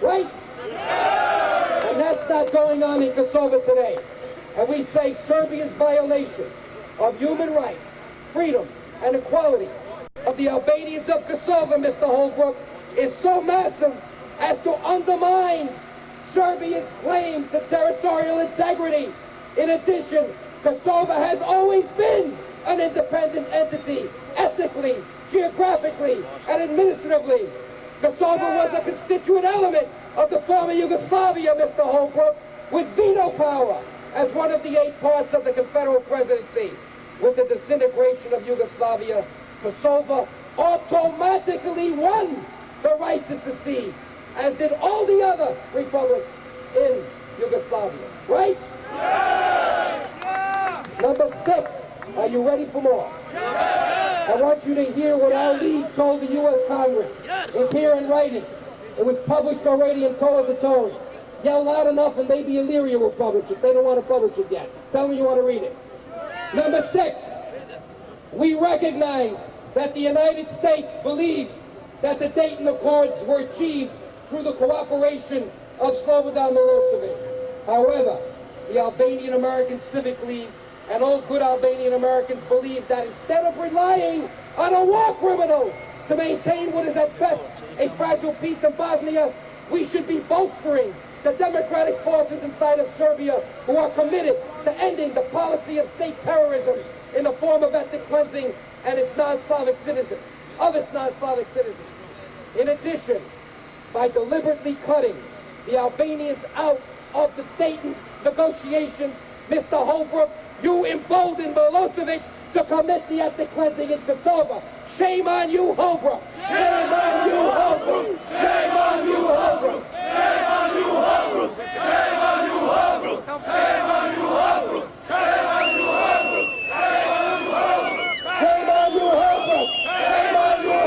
Speaker 1: Right? And that's not going on in Kosovo today. And we say Serbia's violation of human rights, freedom and equality of the Albanians of Kosovo, Mr. Holbrook, is so massive as to undermine Serbia's claim to territorial integrity. In addition, Kosovo has always been an independent entity, ethnically, geographically, and administratively. Kosovo was a constituent element of the former Yugoslavia, Mr. Holbrook, with veto power as one of the 8 parts of the Confederal presidency. With the disintegration of Yugoslavia, Kosovo automatically won the right to secede, as did all the other republics in Yugoslavia. Right? Yeah! Number 6. Are you ready for more? Yeah! I want you to hear what our league told the U.S. Congress. Yes. It's here in writing. It was published already in Toe of the Tory. Yell loud enough and maybe Illyria will publish it. They don't want to publish it yet. Tell me you want to read it. Number 6. We recognize that the United States believes that the Dayton Accords were achieved through the cooperation of Slobodan Milosevic. However, the Albanian American Civic League and all good Albanian Americans believe that instead of relying on a war criminal to maintain what is at best a fragile peace in Bosnia, we should be bolstering the democratic forces inside of Serbia who are committed to ending the policy of state terrorism in the form of ethnic cleansing and its non-Slavic citizens, of its non-Slavic citizens. In addition, by deliberately cutting the Albanians out of the Dayton negotiations, Mr. Holbrooke, you emboldened Milosevic to commit the ethnic cleansing in Kosovo. Shame on you, Holbrooke! Shame on you, Holbrooke! Shame on you, Holbrooke! Shame on you, Holbrooke! Shame on you, Holbrooke! Shame on you, Holbrooke! Shame on you, Holbrooke! Shame on you, Holbrooke! Shame on you, Holbrooke! Shame on you,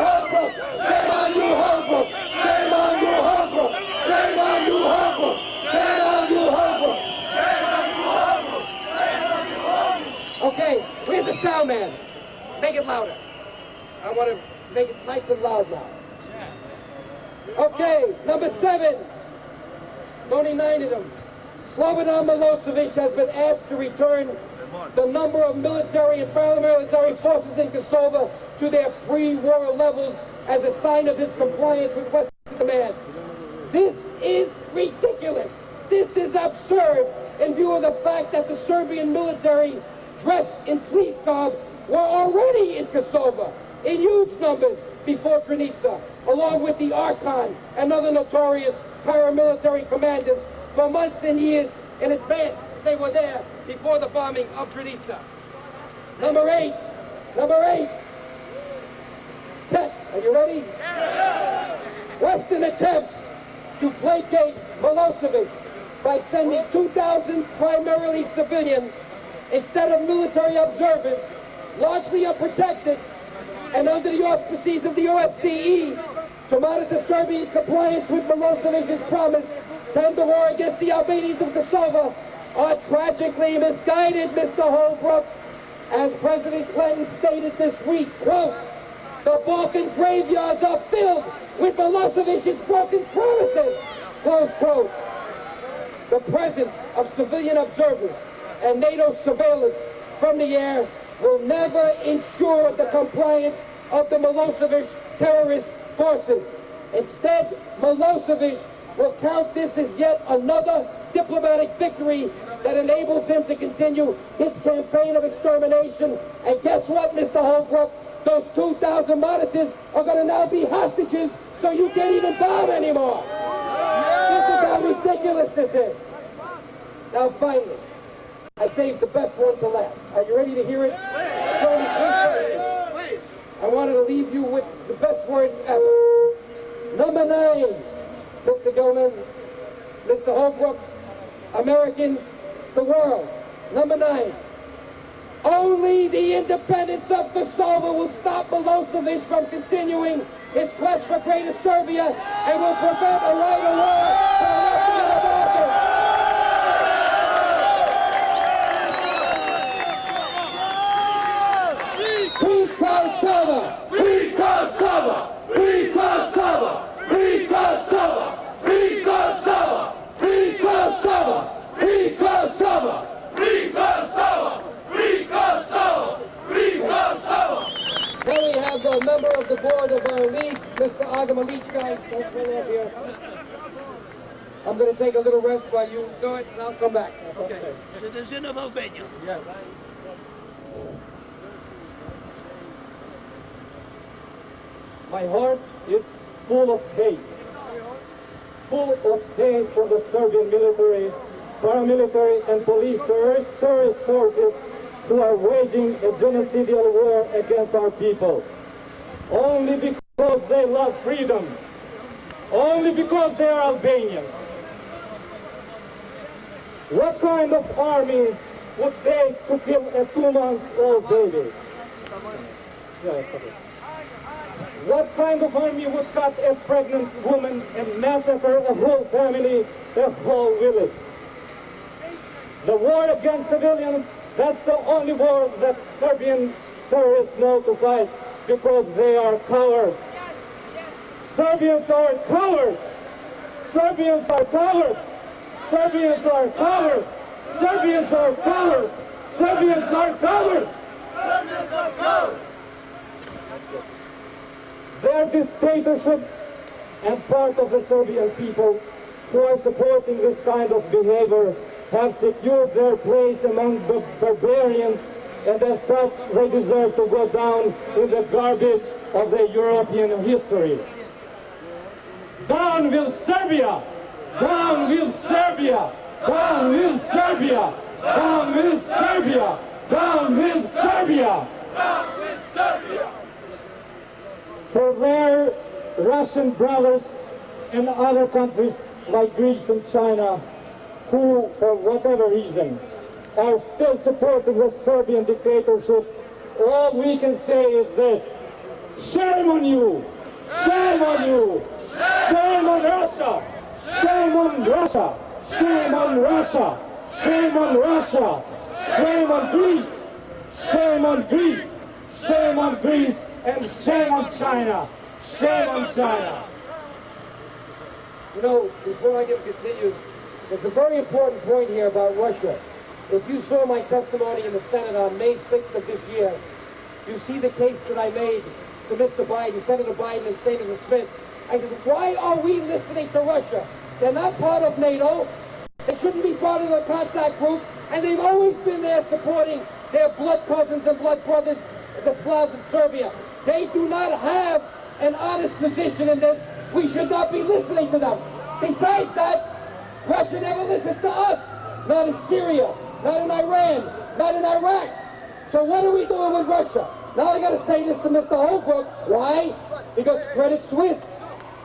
Speaker 1: Holbrooke! Shame on you, Holbrooke! Shame on you, Holbrooke! Shame on you, Holbrooke! Shame on you, Holbrooke! Shame on you, Holbrooke! Okay, where's the sound man? Make it louder. I want to make it nice and loud now. Okay, number 7. Only 9 of them. Slobodan Milosevic has been asked to return the number of military and paramilitary forces in Kosovo to their pre-war levels as a sign of his compliance with Western demands. This is ridiculous. This is absurd in view of the fact that the Serbian military, dressed in police garb, were already in Kosovo in huge numbers before Granica, along with the Archon and other notorious paramilitary commanders for months and years in advance. They were there before the bombing of Granica. Number 8. Are you ready? Yeah. Western attempts to placate Milosevic by sending 2,000 primarily civilian instead of military observers, largely unprotected, and under the auspices of the OSCE, to monitor Serbian compliance with Milosevic's promise to end the war against the Albanians of Kosovo, are tragically misguided, Mr. Holbrook. As President Clinton stated this week, quote, "The Balkan graveyards are filled with Milosevic's broken promises," close quote. The presence of civilian observers and NATO surveillance from the air will never ensure the compliance of the Milosevic terrorist forces. Instead, Milosevic will count this as yet another diplomatic victory that enables him to continue his campaign of extermination. And guess what, Mr. Holbrook? Those 2,000 monitors are going to now be hostages, so you can't even bomb anymore. This is how ridiculous this is. Now, finally, I saved the best one to last. Are you ready to hear it? Please. I wanted to leave you with the best words ever. Number 9, Mr. Gilman, Mr. Holbrook, Americans, the world. Number 9. Only the independence of Kosovo will stop Milosevic from continuing his quest for greater Serbia and will prevent a wider war for the rest of the Balkans. Free Kosovo! Free Kosovo! Free Kosovo! Free Kosovo! Free Kosovo! Free Kosovo! Free Kosovo! Free Kosovo! Free Kosovo! Free Kosovo! member of the board of our league, Mr. Agamalic, guys. Don't go up here. I'm going to take a little rest while you do it, and I'll come back. Okay.
Speaker 9: Citizen of Albania.
Speaker 1: Yes.
Speaker 4: My heart is full of hate. Full of hate for the Serbian military, paramilitary and police terrorist forces who are waging a genocidal war against our people. Only because they love freedom. Only because they are Albanians. What kind of army would take to kill a 2-month-old baby? What kind of army would cut a pregnant woman and massacre a whole family, a whole village? The war against civilians, that's the only war that Serbian terrorists know to fight, because they are cowards. Serbians are cowards! Serbians are cowards! Serbians are cowards! Serbians are cowards! Serbians are cowards!
Speaker 9: Serbians are cowards!
Speaker 4: Their dictatorship and part of the Serbian people who are supporting this kind of behavior have secured their place among the barbarians, and as such they deserve to go down in the garbage of the European history. Down with Serbia! Down with Serbia! Down with Serbia! Down with Serbia! Down with Serbia!
Speaker 9: Down with Serbia!
Speaker 4: For their Russian brothers and other countries like Greece and China, who, for whatever reason, are still supporting the Serbian dictatorship, all we can say is this: shame on you! Shame on you! Shame on Russia! Shame on Russia! Shame on Russia! Shame on Russia! Shame on Greece! Shame on Greece! Shame on Greece! And shame on China! Shame on China!
Speaker 1: You know, before I get continued, there's a very important point here about Russia. If you saw my testimony in the Senate on May 6th of this year, you see the case that I made to Mr. Biden, Senator Biden and Senator Smith. I said, why are we listening to Russia? They're not part of NATO. They shouldn't be part of the contact group. And they've always been there supporting their blood cousins and blood brothers, the Slavs in Serbia. They do not have an honest position in this. We should not be listening to them. Besides that, Russia never listens to us. Not in Syria, not in Iran, not in Iraq. So what are we doing with Russia? Now I got to say this to Mr. Holbrook. Why? Because Credit Suisse,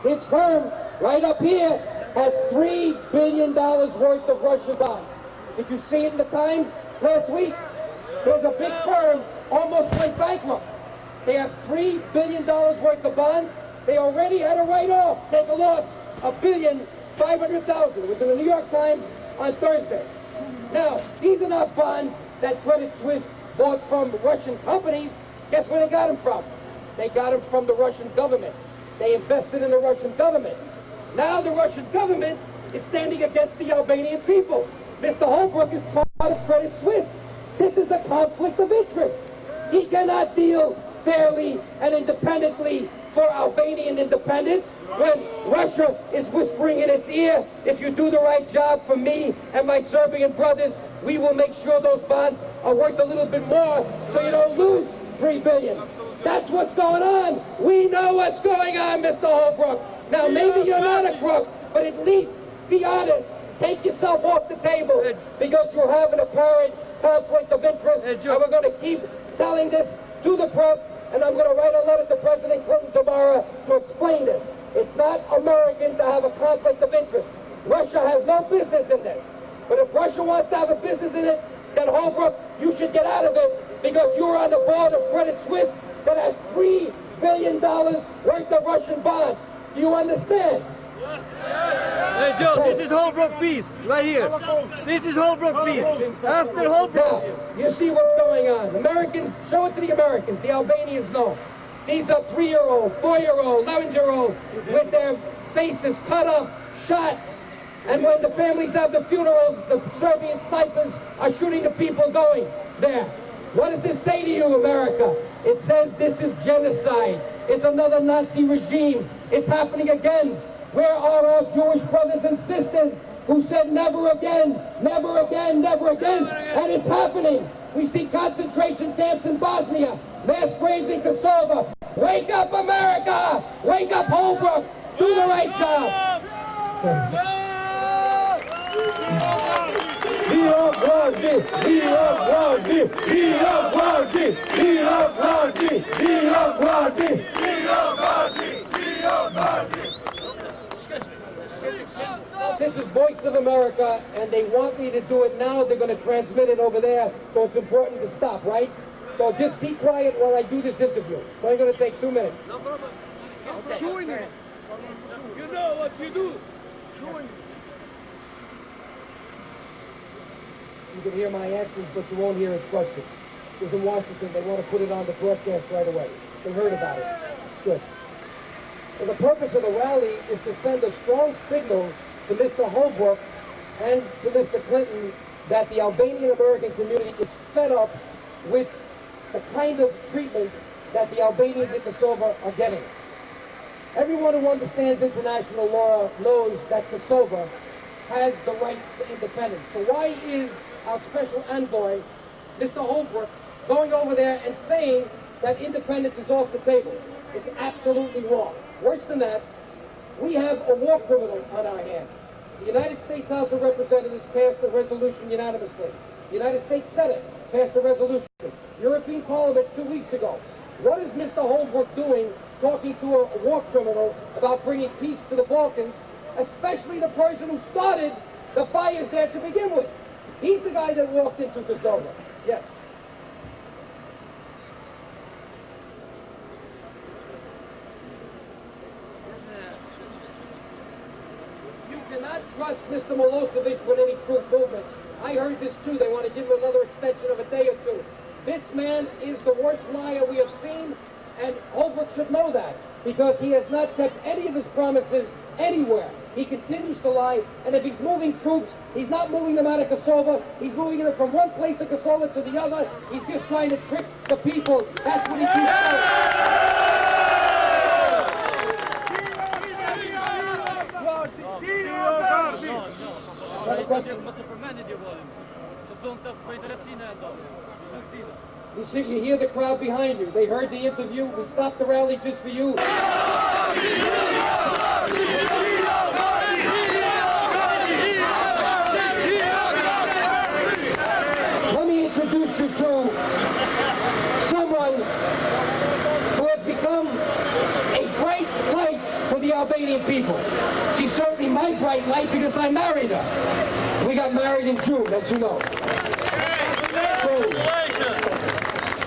Speaker 1: his firm, right up here, has $3 billion worth of Russian bonds. Did you see it in the Times last week? There's a big firm almost went bankrupt. They have $3 billion worth of bonds. They already had a write-off, take a loss, $1,500,000, within the New York Times on Thursday. Now, these are not bonds that Credit Suisse bought from Russian companies. Guess where they got them from? They got them from the Russian government. They invested in the Russian government. Now the Russian government is standing against the Albanian people. Mr. Holbrooke is part of Credit Suisse. This is a conflict of interest. He cannot deal fairly and independently for Albanian independence when Russia is whispering in its ear, if you do the right job for me and my Serbian brothers, we will make sure those bonds are worth a little bit more so you don't lose $3 billion. That's what's going on. We know what's going on, Mr. Holbrook. Now, maybe you're not a crook, but at least be honest. Take yourself off the table because you have an apparent conflict of interest, and we're going to keep telling this to the press, and I'm going to write a letter to President Clinton tomorrow to explain this. It's not American to have a conflict of interest. Russia has no business in this. But if Russia wants to have a business in it, then Holbrook, you should get out of it because you're on the board of Credit Suisse that has $3 billion worth of Russian bonds. Do you understand?
Speaker 9: Hey Joe, this is Holbrooke peace, right here. This is Holbrooke peace. After Holbrooke.
Speaker 1: Now, you see what's going on. Americans, show it to the Americans. The Albanians know. These are 3-year-old, 4-year-old, 11-year-old with their faces cut off, shot. And when the families have the funerals, the Serbian snipers are shooting the people going there. What does this say to you, America? It says this is genocide. It's another Nazi regime. It's happening again. Where are our Jewish brothers and sisters who said never again, never again, never again? And it's happening. We see concentration camps in Bosnia, mass graves in Kosovo. Wake up, America! Wake up, Holbrook! Do the right job! DioGuardi! DioGuardi! DioGuardi! DioGuardi! DioGuardi! DioGuardi! DioGuardi! This is Voice of America, and they want me to do it now. They're going to transmit it over there, so it's important to stop, right? So just be quiet while I do this interview. It's only going to take 2 minutes.
Speaker 9: No problem. Showing it. You know what you do. Showing it.
Speaker 1: You can hear my answers, but you won't hear his question. It was in Washington. They want to put it on the broadcast right away. They heard about it. Good. And the purpose of the rally is to send a strong signal to Mr. Holbrook and to Mr. Clinton that the Albanian American community is fed up with the kind of treatment that the Albanians in Kosovo are getting. Everyone who understands international law knows that Kosovo has the right to independence. So why is our special envoy, Mr. Holbrook, going over there and saying that independence is off the table? It's absolutely wrong. Worse than that, we have a war criminal on our hands. The United States House of Representatives passed a resolution unanimously. The United States Senate passed a resolution. European Parliament 2 weeks ago. What is Mr. Holbrook doing talking to a war criminal about bringing peace to the Balkans, especially the person who started the fires there to begin with? He's the guy that walked into Kosovo. Yes. You cannot trust Mr. Milosevic with any troop movements. I heard this too. They want to give him another extension of a day or two. This man is the worst liar we have seen, and Holbrook should know that, because he has not kept any of his promises anywhere. He continues to lie, and if he's moving troops, he's not moving them out of Kosovo. He's moving them from one place of Kosovo to the other. He's just trying to trick the people. That's what he keeps doing. You see, you hear the crowd behind you. They heard the interview. We stopped the rally just for you. Let me introduce you to someone who has become a bright light for the Albanian people. She's certainly my bright light because I married her. We got married in June, as you know.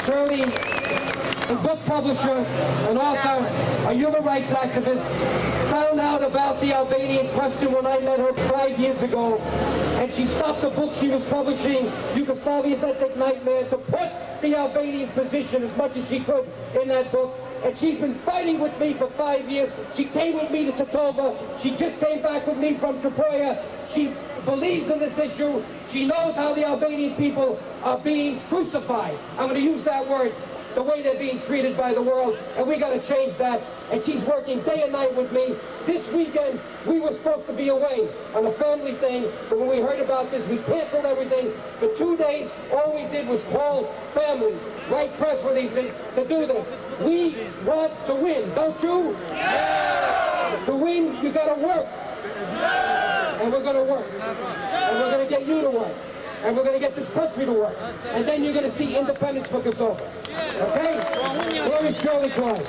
Speaker 1: Shirley, a book publisher, an author, a human rights activist, found out about the Albanian question when I met her 5 years ago, and she stopped the book she was publishing, Yugoslavia's Ethnic Nightmare, to put the Albanian position as much as she could in that book. And she's been fighting with me for 5 years. She came with me to Kosovo. She just came back with me from Tripoli. She believes in this issue. She knows how the Albanian people are being crucified. I'm going to use that word, the way they're being treated by the world, and we got to change that. And she's working day and night with me. This weekend, we were supposed to be away on a family thing, but when we heard about this, we canceled everything. For 2 days, all we did was call families, write press releases to do this. We want to win, don't you? Yeah! To win, you got to work. Yeah! And we're going to work. And we're going to get you to work. And we're going to get this country to work. And then you're going to see independence for Kosovo. Okay? Here is Shirley Cloyes.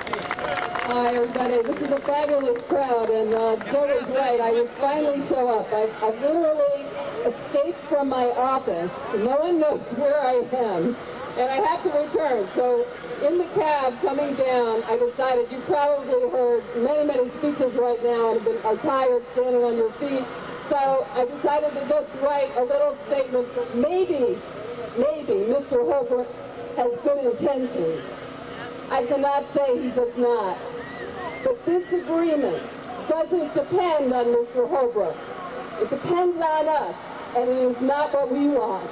Speaker 10: Hi, everybody. This is a fabulous crowd, and Joe is right. I would finally show up. I've literally escaped from my office. No one knows where I am, and I have to return. So in the cab coming down, I decided, you probably heard many speeches right now and are tired standing on your feet. So I decided to just write a little statement that maybe Mr. Holbrook has good intentions. I cannot say he does not. But this agreement doesn't depend on Mr. Holbrook. It depends on us, and it is not what we want.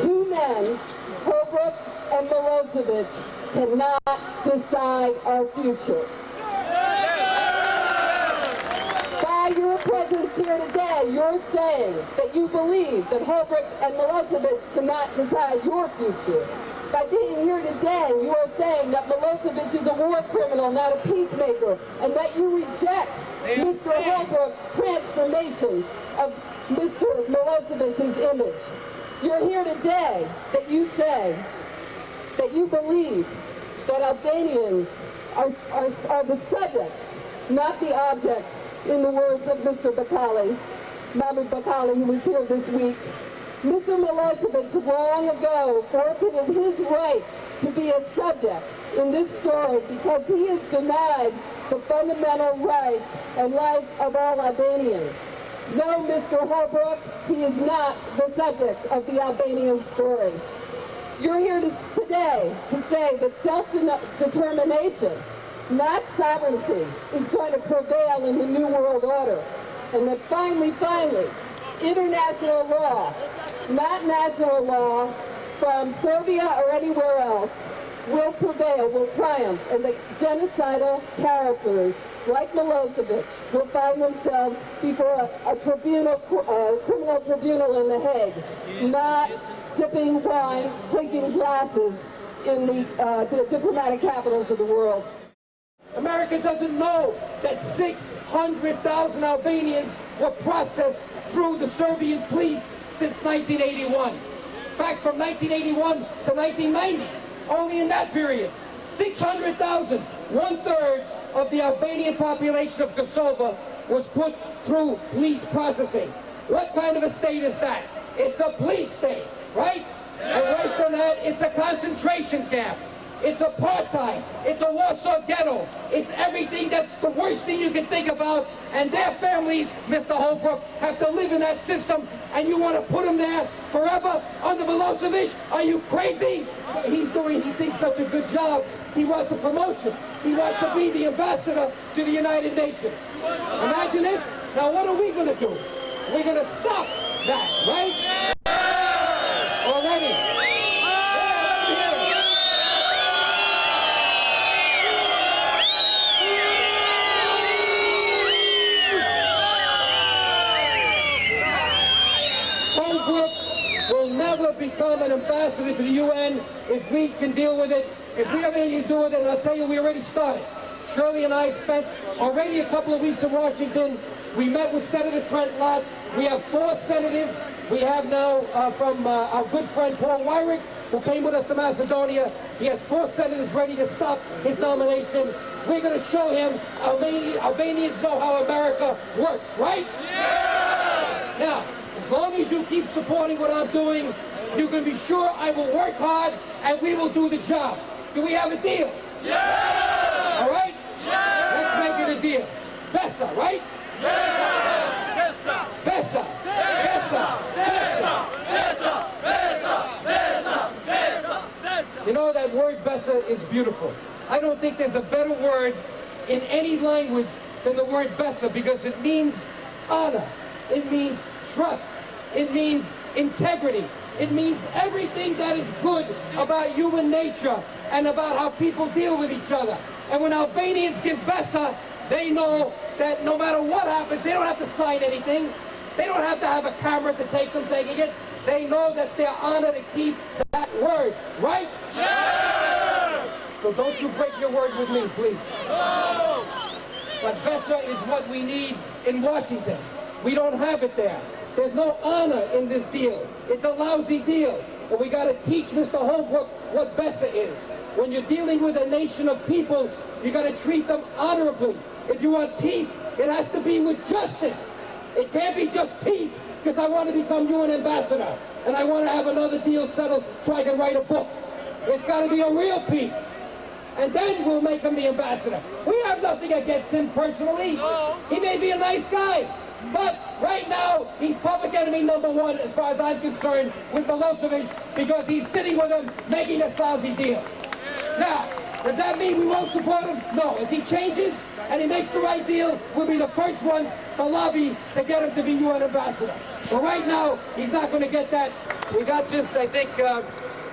Speaker 10: Two men, Holbrook and Milosevic cannot decide our future. By your presence here today, you're saying that you believe that Holbrooke and Milosevic cannot decide your future. By being here today, you are saying that Milosevic is a war criminal, not a peacemaker, and that you reject Mr. Holbrooke's transformation of Mr. Milosevic's image. You're here today that you say that you believe that Albanians are the subjects, not the objects, in the words of Mr. Bakali, Mahmoud Bakali, who was here this week. Mr. Milosevic long ago forfeited his right to be a subject in this story because he has denied the fundamental rights and life of all Albanians. No, Mr. Holbrook, he is not the subject of the Albanian story. You're here today to say that self-determination, not sovereignty, is going to prevail in the New World Order. And that finally, international law, not national law, from Serbia or anywhere else, will prevail, will triumph, and the genocidal characters like Milosevic will find themselves before a criminal tribunal in The Hague, not sipping wine, clinking glasses in the diplomatic capitals of the world.
Speaker 1: America doesn't know that 600,000 Albanians were processed through the Serbian police since 1981. In fact, from 1981 to 1990, only in that period, 600,000, one-third of the Albanian population of Kosovo was put through police processing. What kind of a state is that? It's a police state, right? And worse than that, it's a concentration camp. It's apartheid. It's a Warsaw ghetto. It's everything that's the worst thing you can think about. And their families, Mr. Holbrook, have to live in that system. And you want to put them there forever under Milosevic? Are you crazy? He thinks such a good job. He wants a promotion. He wants to be the ambassador to the United Nations. Imagine this. Now what are we going to do? We're going to stop that, right? Already. Never become an ambassador to the UN if we can deal with it. If we have anything to do with it, and I'll tell you, we already started. Shirley and I spent already a couple of weeks in Washington. We met with Senator Trent Lott. We have 4 senators. We have now from our good friend Paul Weyrich, who came with us to Macedonia. He has 4 senators ready to stop his nomination. We're going to show him Albanians know how America works, right? Yeah! Now, as long as you keep supporting what I'm doing, you can be sure I will work hard and we will do the job. Do we have a deal? Yeah! All right? Yeah! Let's make it a deal. Besa, right? Besa! Besa! Besa! Besa! Besa! Besa! Besa! Besa! Besa! You know, that word Besa is beautiful. I don't think there's a better word in any language than the word Besa because it means honor. It means trust. It means integrity. It means everything that is good about human nature and about how people deal with each other. And when Albanians give Besa, they know that no matter what happens, they don't have to sign anything. They don't have to have a camera to take them taking it. They know that's their honor to keep that word, right? Yeah! So don't you break your word with me, please. No! But Besa is what we need in Washington. We don't have it there. There's no honor in this deal. It's a lousy deal. And we got to teach Mr. Holbrook what Besa is. When you're dealing with a nation of people, you got to treat them honorably. If you want peace, it has to be with justice. It can't be just peace because I want to become UN ambassador and I want to have another deal settled so I can write a book. It's got to be a real peace. And then we'll make him the ambassador. We have nothing against him personally. No. He may be a nice guy. But right now, he's public enemy #1 as far as I'm concerned with Milosevic because he's sitting with him making this lousy deal. Now, does that mean we won't support him? No. If he changes and he makes the right deal, we'll be the first ones to lobby to get him to be UN ambassador. But right now, he's not going to get that. We got just, I think,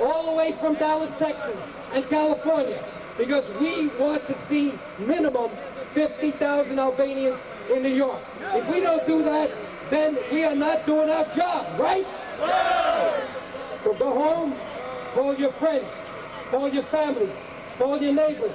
Speaker 1: all the way from Dallas, Texas, and California, because we want to see minimum 50,000 Albanians in New York. If we don't do that, then we are not doing our job, right? So go home, call your friends, call your family, call your neighbors,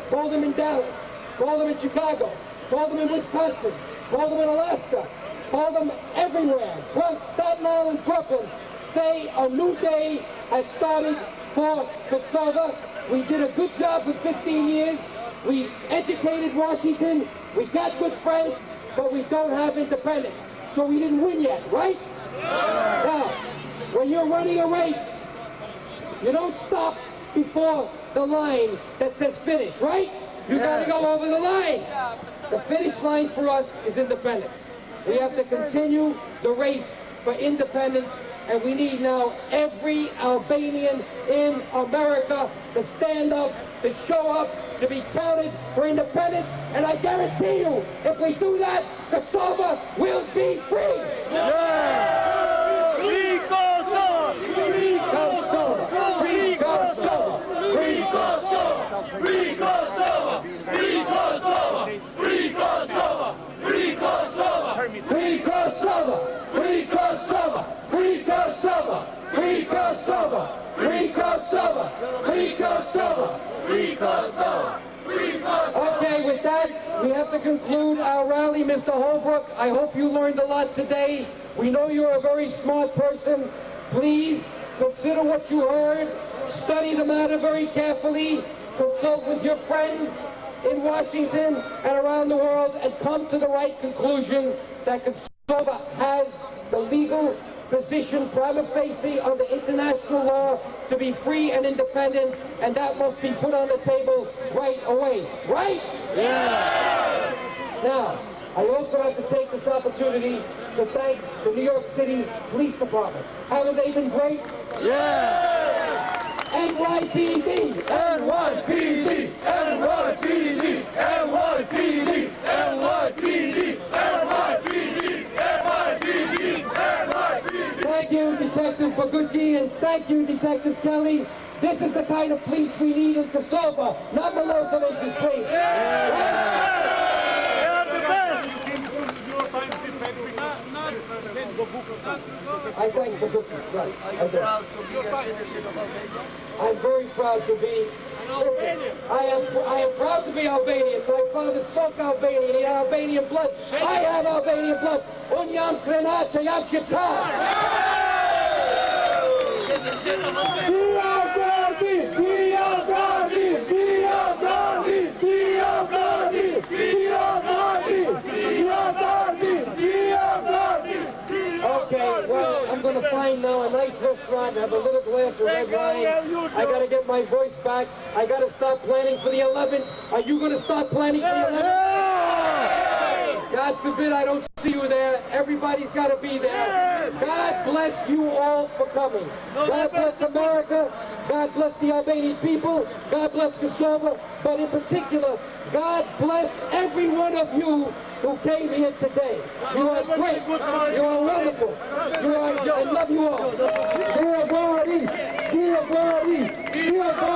Speaker 1: call them in Dallas, call them in Chicago, call them in Wisconsin, call them in Alaska, call them everywhere. Bronx, Staten Island, Brooklyn. Say a new day has started for Kosovo. We did a good job for 15 years. We educated Washington. We got good friends, but we don't have independence. So we didn't win yet, right? Now, when you're running a race, you don't stop before the line that says finish, right? You gotta go over the line. The finish line for us is independence. We have to continue the race for independence, and we need now every Albanian in America to stand up, to show up, to be counted for independence, and I guarantee you, if we do that, Kosovo will be free!
Speaker 11: Yeah! Free Kosovo! Free Kosovo! Free Kosovo! Free Kosovo! Free Kosovo! Free Kosovo! Free Kosovo! Free Kosovo!
Speaker 1: Free Kosovo! Free Kosovo! Free Kosovo! Free Kosovo! Free Kosovo! Free Kosovo!
Speaker 11: Free Kosovo! Free Kosovo!
Speaker 1: Okay, with that, we have to conclude our rally. Mr. Holbrook, I hope you learned a lot today. We know you're a very smart person. Please consider what you heard. Study the matter very carefully. Consult with your friends in Washington and around the world and come to the right conclusion that Kosovo has the legal position prima facie under international law to be free and independent, and that must be put on the table right away. Right? Yeah! Now, I also have to take this opportunity to thank the New York City Police Department. Haven't they been great?
Speaker 11: Yeah!
Speaker 1: NYPD!
Speaker 11: NYPD! NYPD! NYPD! NYPD! NYPD! NYPD! NYPD!
Speaker 1: Thank you, Detective Bogucki, and thank you, Detective Kelly. This is the kind of police we need in Kosovo, not Milosevic's police. I thank Bogucki. Right. I'm very proud to be. Listen, I am proud to be Albanian. My father spoke Albanian. He had Albanian blood. I have Albanian blood. Unë jam krenatë, jam qiptar.
Speaker 11: DioGuardi! DioGuardi! DioGuardi! DioGuardi! DioGuardi! DioGuardi! DioGuardi!
Speaker 1: Okay, well, I'm going to find now a nice restaurant, have a little glass of red wine. I got to get my voice back. I got to start planning for the 11th. Are you going to start planning for the 11th? God forbid I don't see you there. Everybody's got to be there. God bless you all for coming. God bless America. God bless the Albanian people. God bless Kosovo. But in particular, God bless every one of you who came here today. You are great. You are wonderful. I love you all. DioGuardi! DioGuardi! DioGuardi!